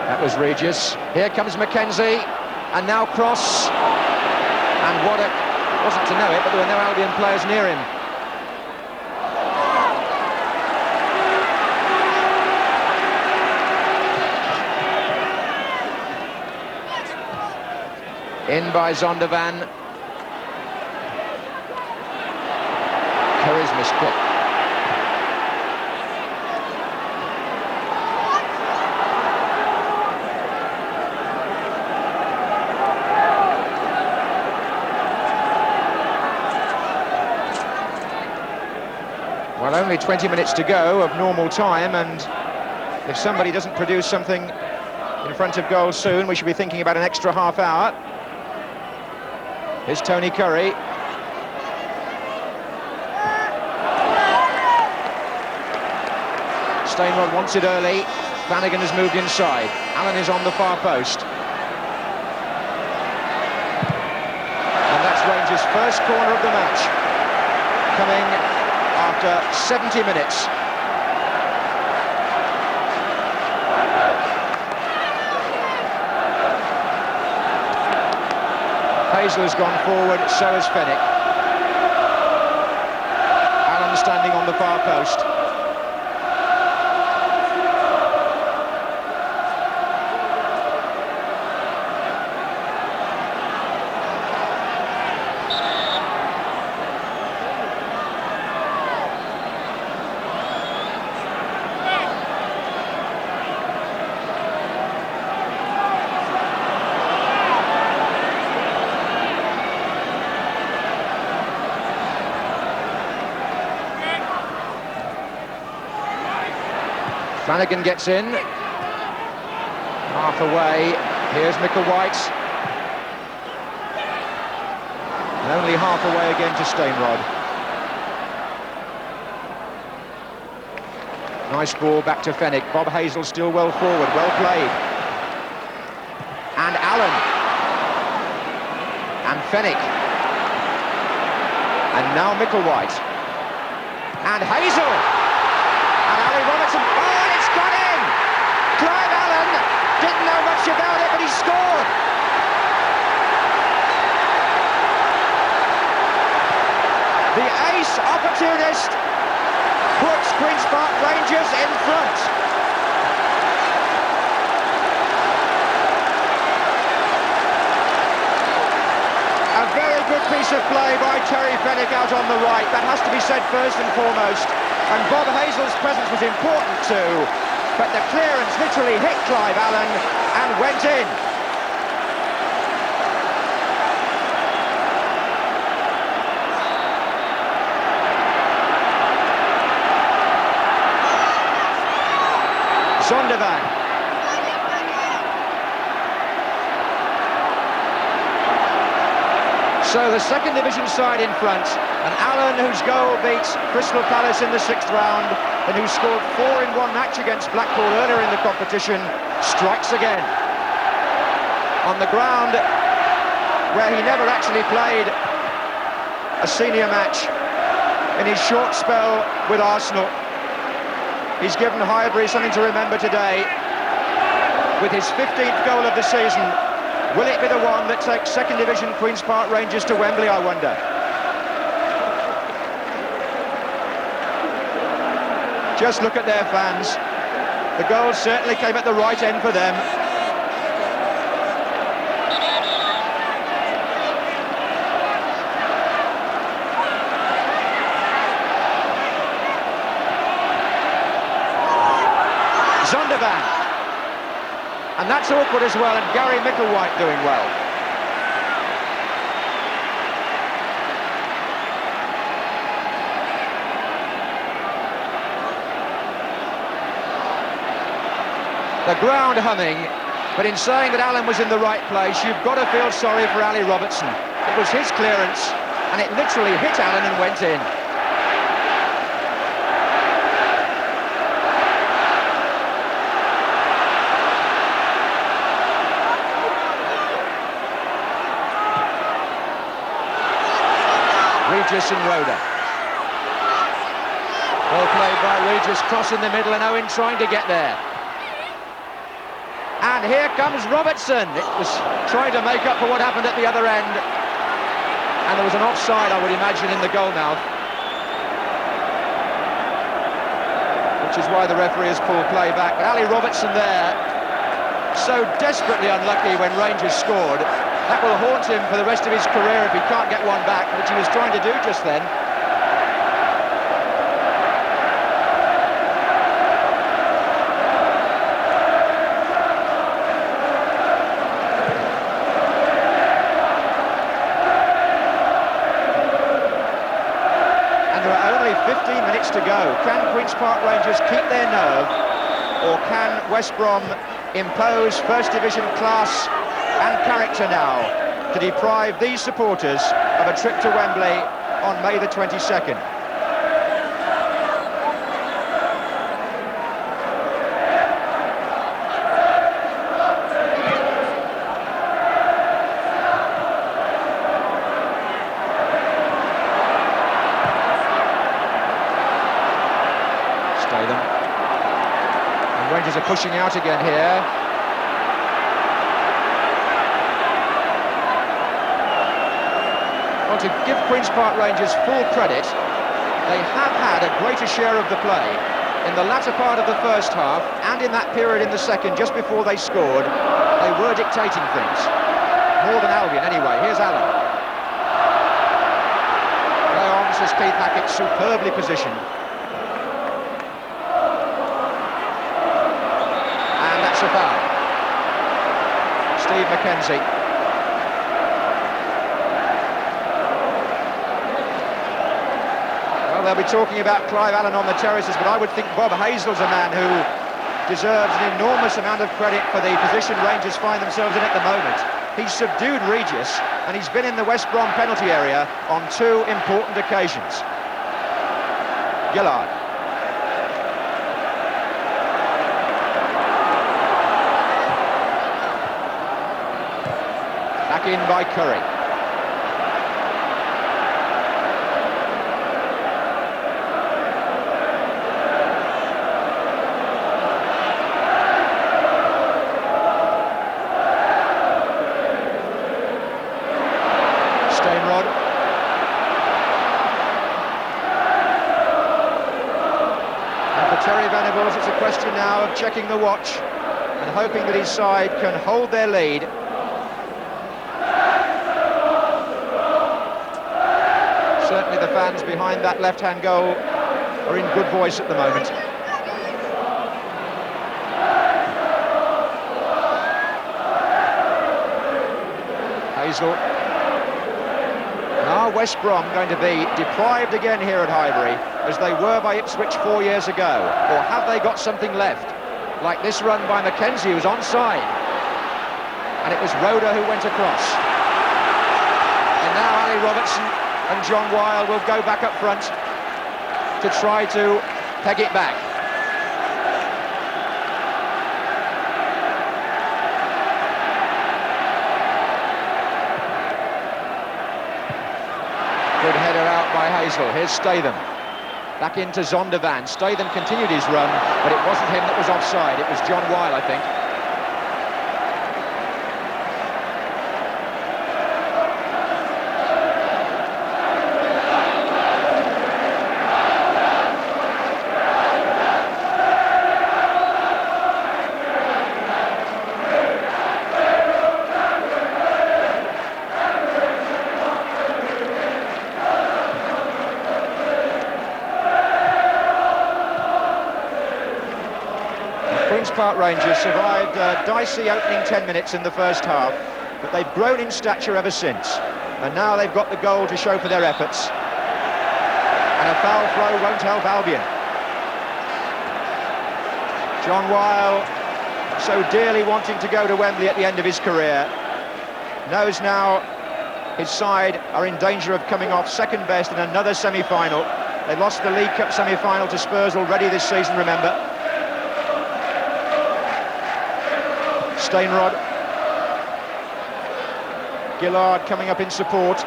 That was Regis. Here comes Mackenzie, and now cross. And Waddock wasn't to know it, but there were no Albion players near him. In by Zondervan. Curry's miskick. Well, only 20 minutes to go of normal time, and if somebody doesn't produce something in front of goal soon, we should be thinking about an extra half hour. Here's Tony Curry. Stainrod wants it early. Flanagan has moved inside. Allen is on the far post. And that's Rangers' first corner of the match, coming after 70 minutes. Hazel has gone forward, so has Fenwick. Allen standing on the far post. Flanagan gets in, half away, here's Micklewhite, and only half away again to Stainrod. Nice ball back to Fenwick, Bob Hazel still well forward, well played. And Allen, and Fenwick, and now Micklewhite, and Hazel, and Ali Robertson. Got in! Clive Allen didn't know much about it, but he scored! The ace opportunist puts Queen's Park Rangers in front. A very good piece of play by Terry Fenwick out on the right. That has to be said first and foremost. And Bob Hazel's presence was important too. But the clearance literally hit Clive Allen and went in. Zondervan. So the second division side in front, and Allen, whose goal beats Crystal Palace in the 6th round, and who scored 4 in one match against Blackpool earlier in the competition, strikes again. On the ground where he never actually played a senior match in his short spell with Arsenal. He's given Highbury something to remember today with his 15th goal of the season. Will it be the one that takes second division Queen's Park Rangers to Wembley, I wonder? Just look at their fans. The goal certainly came at the right end for them. Zondervan. And that's awkward as well, and Gary Micklewhite doing well. The ground humming, but in saying that Allen was in the right place, you've got to feel sorry for Ali Robertson. It was his clearance, and it literally hit Allen and went in. Regis and Roda. Well played by Regis, cross in the middle, and Owen trying to get there. And here comes Robertson. It was trying to make up for what happened at the other end. And there was an offside, I would imagine, in the goal mouth. Which is why the referee has pulled play back. But Ali Robertson there, so desperately unlucky when Rangers scored. That will haunt him for the rest of his career if he can't get one back, which he was trying to do just then. And there are only 15 minutes to go. Can Queen's Park Rangers keep their nerve, or can West Brom impose First Division class and character now to deprive these supporters of a trip to Wembley on May the 22nd. Stay them. And Rangers are pushing out again here. Well, to give Queen's Park Rangers full credit, they have had a greater share of the play in the latter part of the first half and in that period in the second, just before they scored. They were dictating things. More than Albion, anyway. Here's Allen. Play on, says Keith Hackett, superbly positioned. And that's a foul. Steve McKenzie. Well, they'll be talking about Clive Allen on the terraces, but I would think Bob Hazel's a man who deserves an enormous amount of credit for the position Rangers find themselves in at the moment. He's subdued Regis, and he's been in the West Brom penalty area on 2 important occasions. Gillard. Back in by Curry. It's a question now of checking the watch and hoping that his side can hold their lead. Certainly the fans behind that left-hand goal are in good voice at the moment. Hazel. Now West Brom going to be deprived again here at Highbury, as they were by Ipswich 4 years ago. Or have they got something left? Like this run by McKenzie, who's onside. And it was Roeder who went across. And now Ali Robertson and John Weil will go back up front to try to peg it back. Good header out by Hazel. Here's Statham. Back into Zondervan. Statham continued his run, but it wasn't him that was offside. It was John Weil, I think. Park Rangers survived a dicey opening 10 minutes in the first half, but they've grown in stature ever since, and now they've got the goal to show for their efforts, and a foul throw won't help Albion. John Weil, so dearly wanting to go to Wembley at the end of his career, knows now his side are in danger of coming off second best in another semi-final. They lost the League Cup semi-final to Spurs already this season, remember. Stainrod. Gillard coming up in support.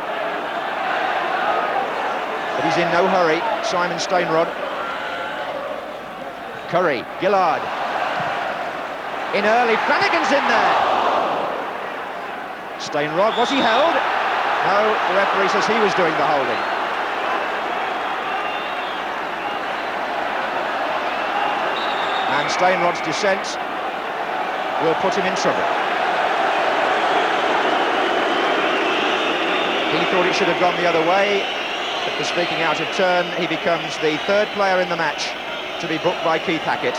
But he's in no hurry, Simon Stainrod. Curry, Gillard. In early, Flanagan's in there. Stainrod, was he held? No, the referee says he was doing the holding. And Stainrod's descent will put him in trouble. He thought it should have gone the other way, but for speaking out of turn, he becomes the third player in the match to be booked by Keith Hackett.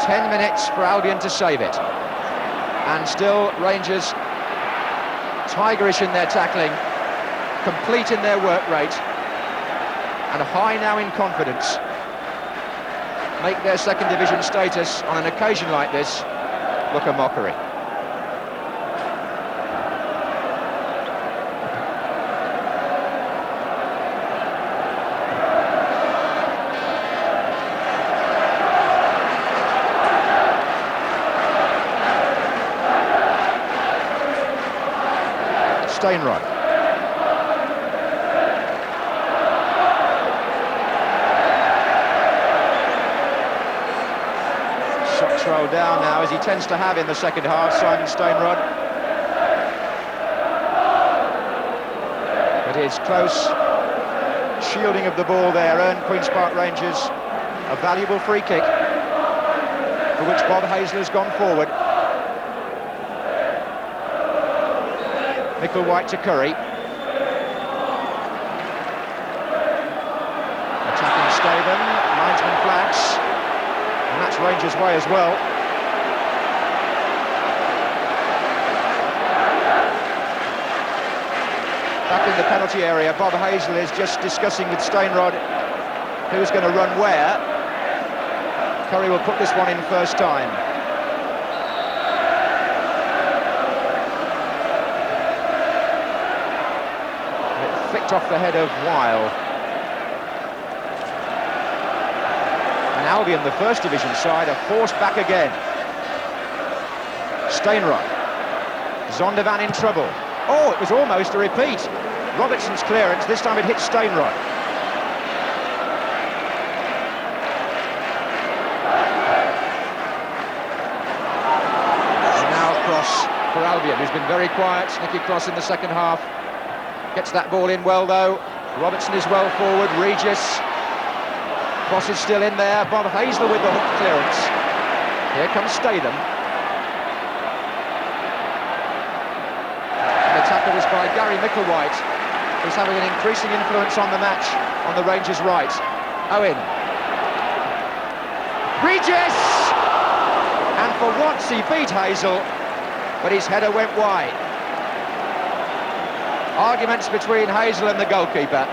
Ten minutes for Albion to save it. And still Rangers tigerish in their tackling, complete in their work rate, and high now in confidence. Make their second division status on an occasion like this look a mockery. Stainrod. socks rolled down now, as he tends to have in the second half, Simon Stainrod. But his close shielding of the ball there earned Queen's Park Rangers a valuable free kick, for which Bob Hazell has gone forward. Micklewhite to Curry. Attacking Statham, linesman flags, and that's Rangers' way as well. Back in the penalty area, Bob Hazell is just discussing with Stainrod who's going to run where. Curry will put this one in first time. It flicked off the head of Weil. And Albion, the first division side, are forced back again. Stainrod. Zondervan in trouble. Oh, it was almost a repeat. Robertson's clearance, this time it hit Stainrod. And now Cross for Albion, who's been very quiet. Nicky Cross in the second half. Gets that ball in well, though. Robertson is well forward. Regis. Cross is still in there. Bob Hazell with the hook clearance. Here comes Statham. Tackle was by Gary Micklewhite, who's having an increasing influence on the match on the Rangers' right. Owen. Regis! And for once he beat Hazell, but his header went wide. Arguments between Hazell and the goalkeeper.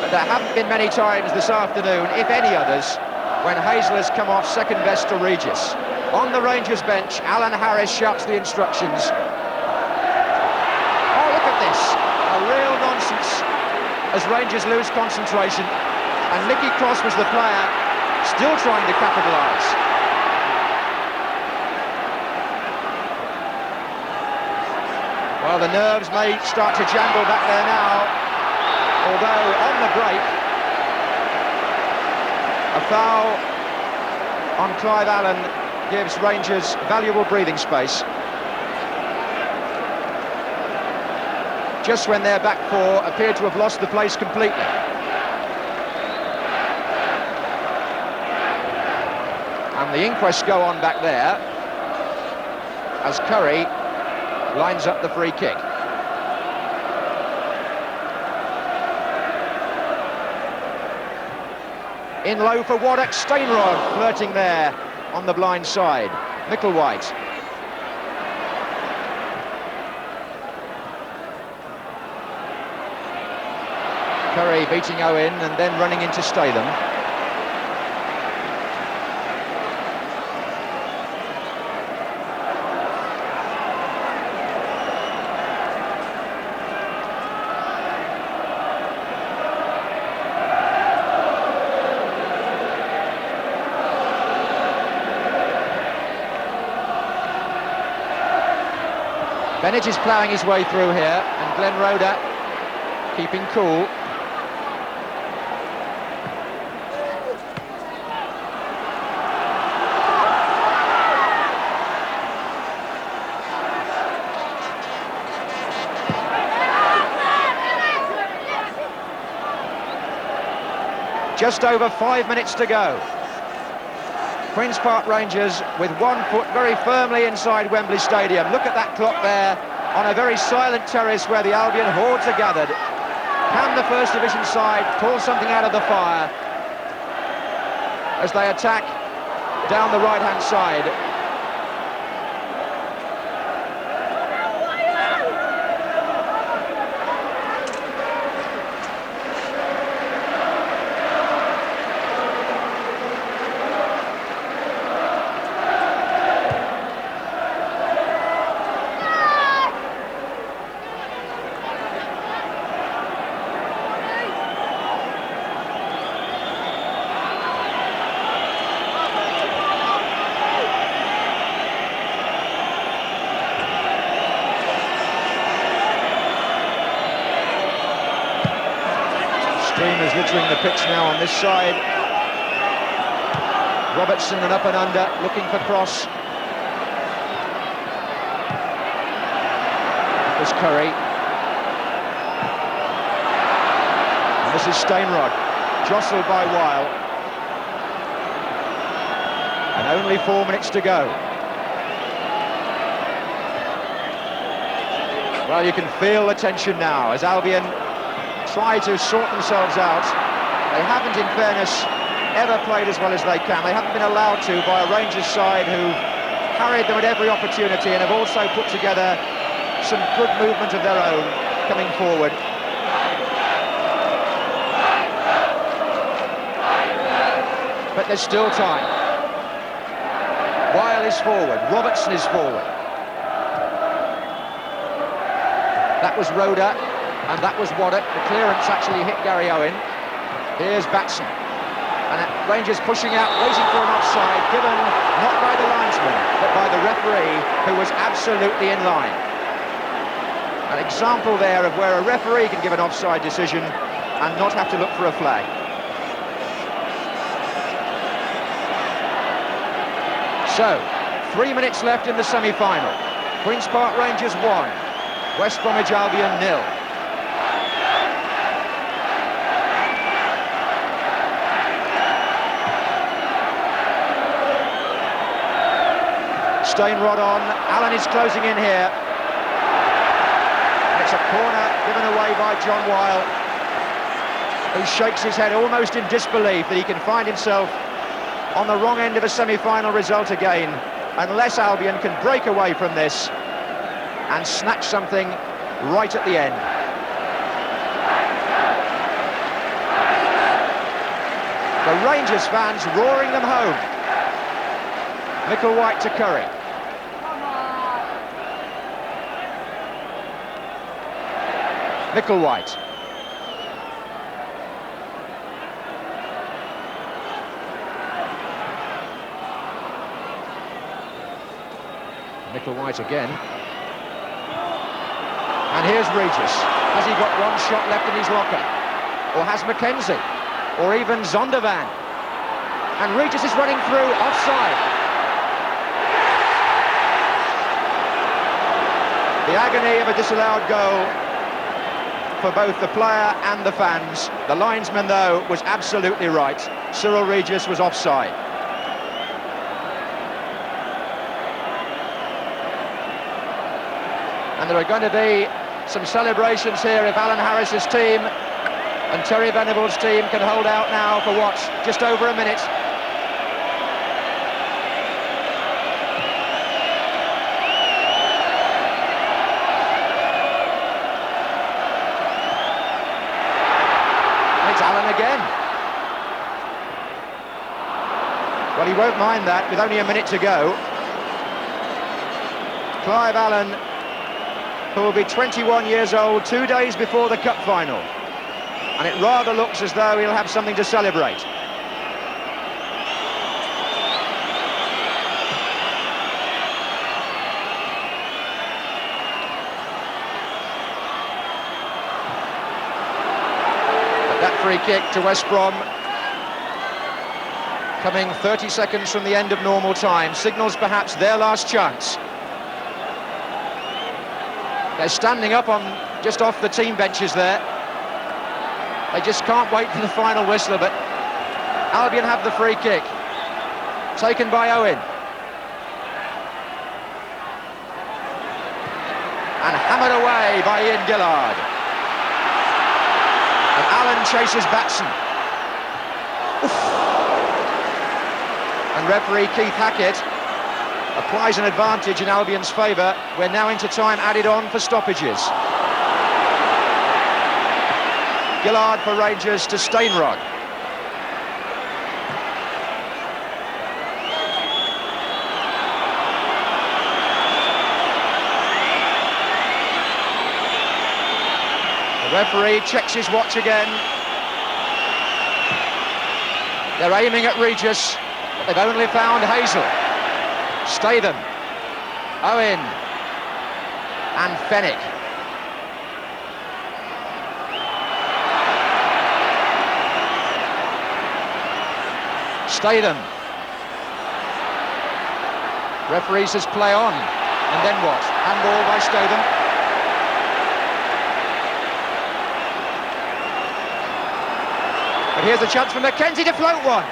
But there haven't been many times this afternoon, if any others, when Hazell has come off second best to Regis. On the Rangers bench, Alan Harris shouts the instructions. Oh, look at this. A real nonsense as Rangers lose concentration. And Nicky Cross was the player still trying to capitalise. Well, the nerves may start to jangle back there now. Although, on the break, a foul on Clive Allen gives Rangers valuable breathing space. Just when their back four appeared to have lost the place completely. And the inquests go on back there as Curry lines up the free kick. In low for Waddock, Stainrod flirting there on the blind side. Micklewhite. Curry beating Owen and then running into Statham. Bennett is ploughing his way through here, and Glenn Roeder keeping cool. Just over 5 minutes to go. Queen's Park Rangers with 1 foot very firmly inside Wembley Stadium. Look at that clock there on a very silent terrace where the Albion hordes are gathered. Can the First Division side pull something out of the fire as they attack down the right-hand side? Streamers littering the pitch now on this side. Robertson and up and under, looking for cross. It was Curry. And this is Steinrod, jostled by Weil. And only 4 minutes to go. Well, you can feel the tension now as Albion try to sort themselves out. They haven't, in fairness, ever played as well as they can. They haven't been allowed to by a Rangers side who harried them at every opportunity and have also put together some good movement of their own coming forward. But there's still time. Weil is forward, Robertson is forward. That was Roda, and that was Waddock. The clearance actually hit Gary Owen. Here's Batson. And Rangers pushing out, waiting for an offside, given not by the linesman, but by the referee, who was absolutely in line. An example there of where a referee can give an offside decision and not have to look for a flag. So, 3 minutes left in the semi-final. Queen's Park Rangers 1, West Bromwich Albion 0. Steinrod on, Allen is closing in here. And it's a corner given away by John Weil, who shakes his head almost in disbelief that he can find himself on the wrong end of a semi-final result again, unless Albion can break away from this and snatch something right at the end. The Rangers fans roaring them home. Micklewhite to Curry. Micklewhite. Micklewhite again. And here's Regis. Has he got one shot left in his locker? Or has Mackenzie? Or even Zondervan? And Regis is running through, offside. The agony of a disallowed goal for both the player and the fans. The linesman, though, was absolutely right. Cyril Regis was offside. And there are going to be some celebrations here if Alan Harris's team and Terry Venable's team can hold out now for what, just over a minute. It's Allen again. Well, he won't mind that with only a minute to go. Clive Allen, who will be 21 years old 2 days before the cup final. And it rather looks as though he'll have something to celebrate. But that free kick to West Brom, coming 30 seconds from the end of normal time, signals perhaps their last chance. They're standing up on just off the team benches there. They just can't wait for the final whistle, but Albion have the free kick. Taken by Owen. And hammered away by Ian Gillard. And Allen chases Batson. Oof. And referee Keith Hackett applies an advantage in Albion's favour. We're now into time added on for stoppages. Gillard for Rangers to Steinrod. The referee checks his watch again. They're aiming at Regis, but they've only found Hazel. Statham, Owen, and Fenwick. Statham, Referee says play on. And then what? Handball by Statham. But here's a chance for Mackenzie to float one.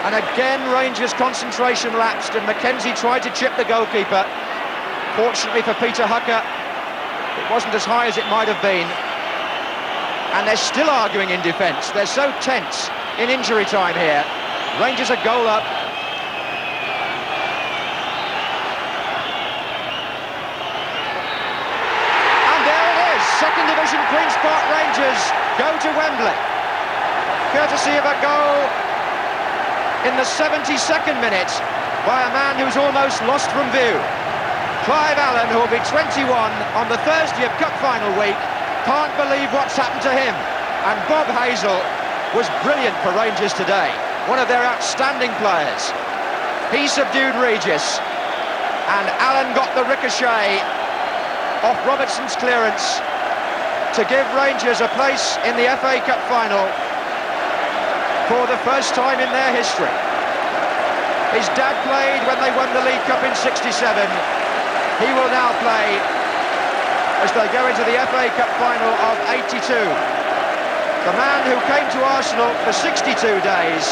And again, Rangers' concentration lapsed, and Mackenzie tried to chip the goalkeeper. Fortunately for Peter Hucker, it wasn't as high as it might have been. And they're still arguing in defence. They're so tense in injury time here. Rangers a goal up. And there it is. Second Division Queen's Park Rangers go to Wembley, courtesy of a goal in the 72nd minute by a man who's almost lost from view. Clive Allen, who will be 21 on the Thursday of Cup final week, can't believe what's happened to him. And Bob Hazel was brilliant for Rangers today, one of their outstanding players. He subdued Regis, and Allen got the ricochet off Robertson's clearance to give Rangers a place in the FA Cup final for the first time in their history. His dad played when they won the League Cup in '67. He will now play as they go into the FA Cup final of '82. The man who came to Arsenal for 62 days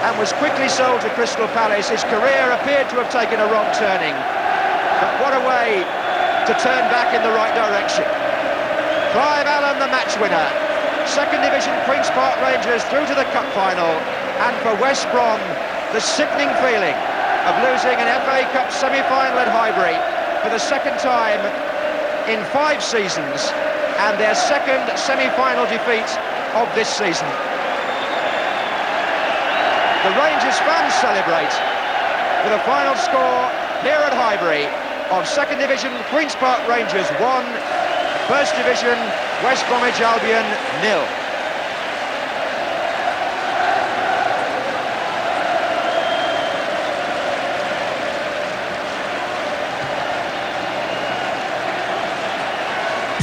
and was quickly sold to Crystal Palace. His career appeared to have taken a wrong turning, but what a way to turn back in the right direction. Clive Allen, the match winner. Second Division Queen's Park Rangers through to the Cup final, and for West Brom, the sickening feeling of losing an FA Cup semi-final at Highbury for the second time in 5 seasons, and their second semi-final defeat of this season. The Rangers fans celebrate with a final score here at Highbury of Second Division Queen's Park Rangers 1, First Division West Bromwich Albion 0.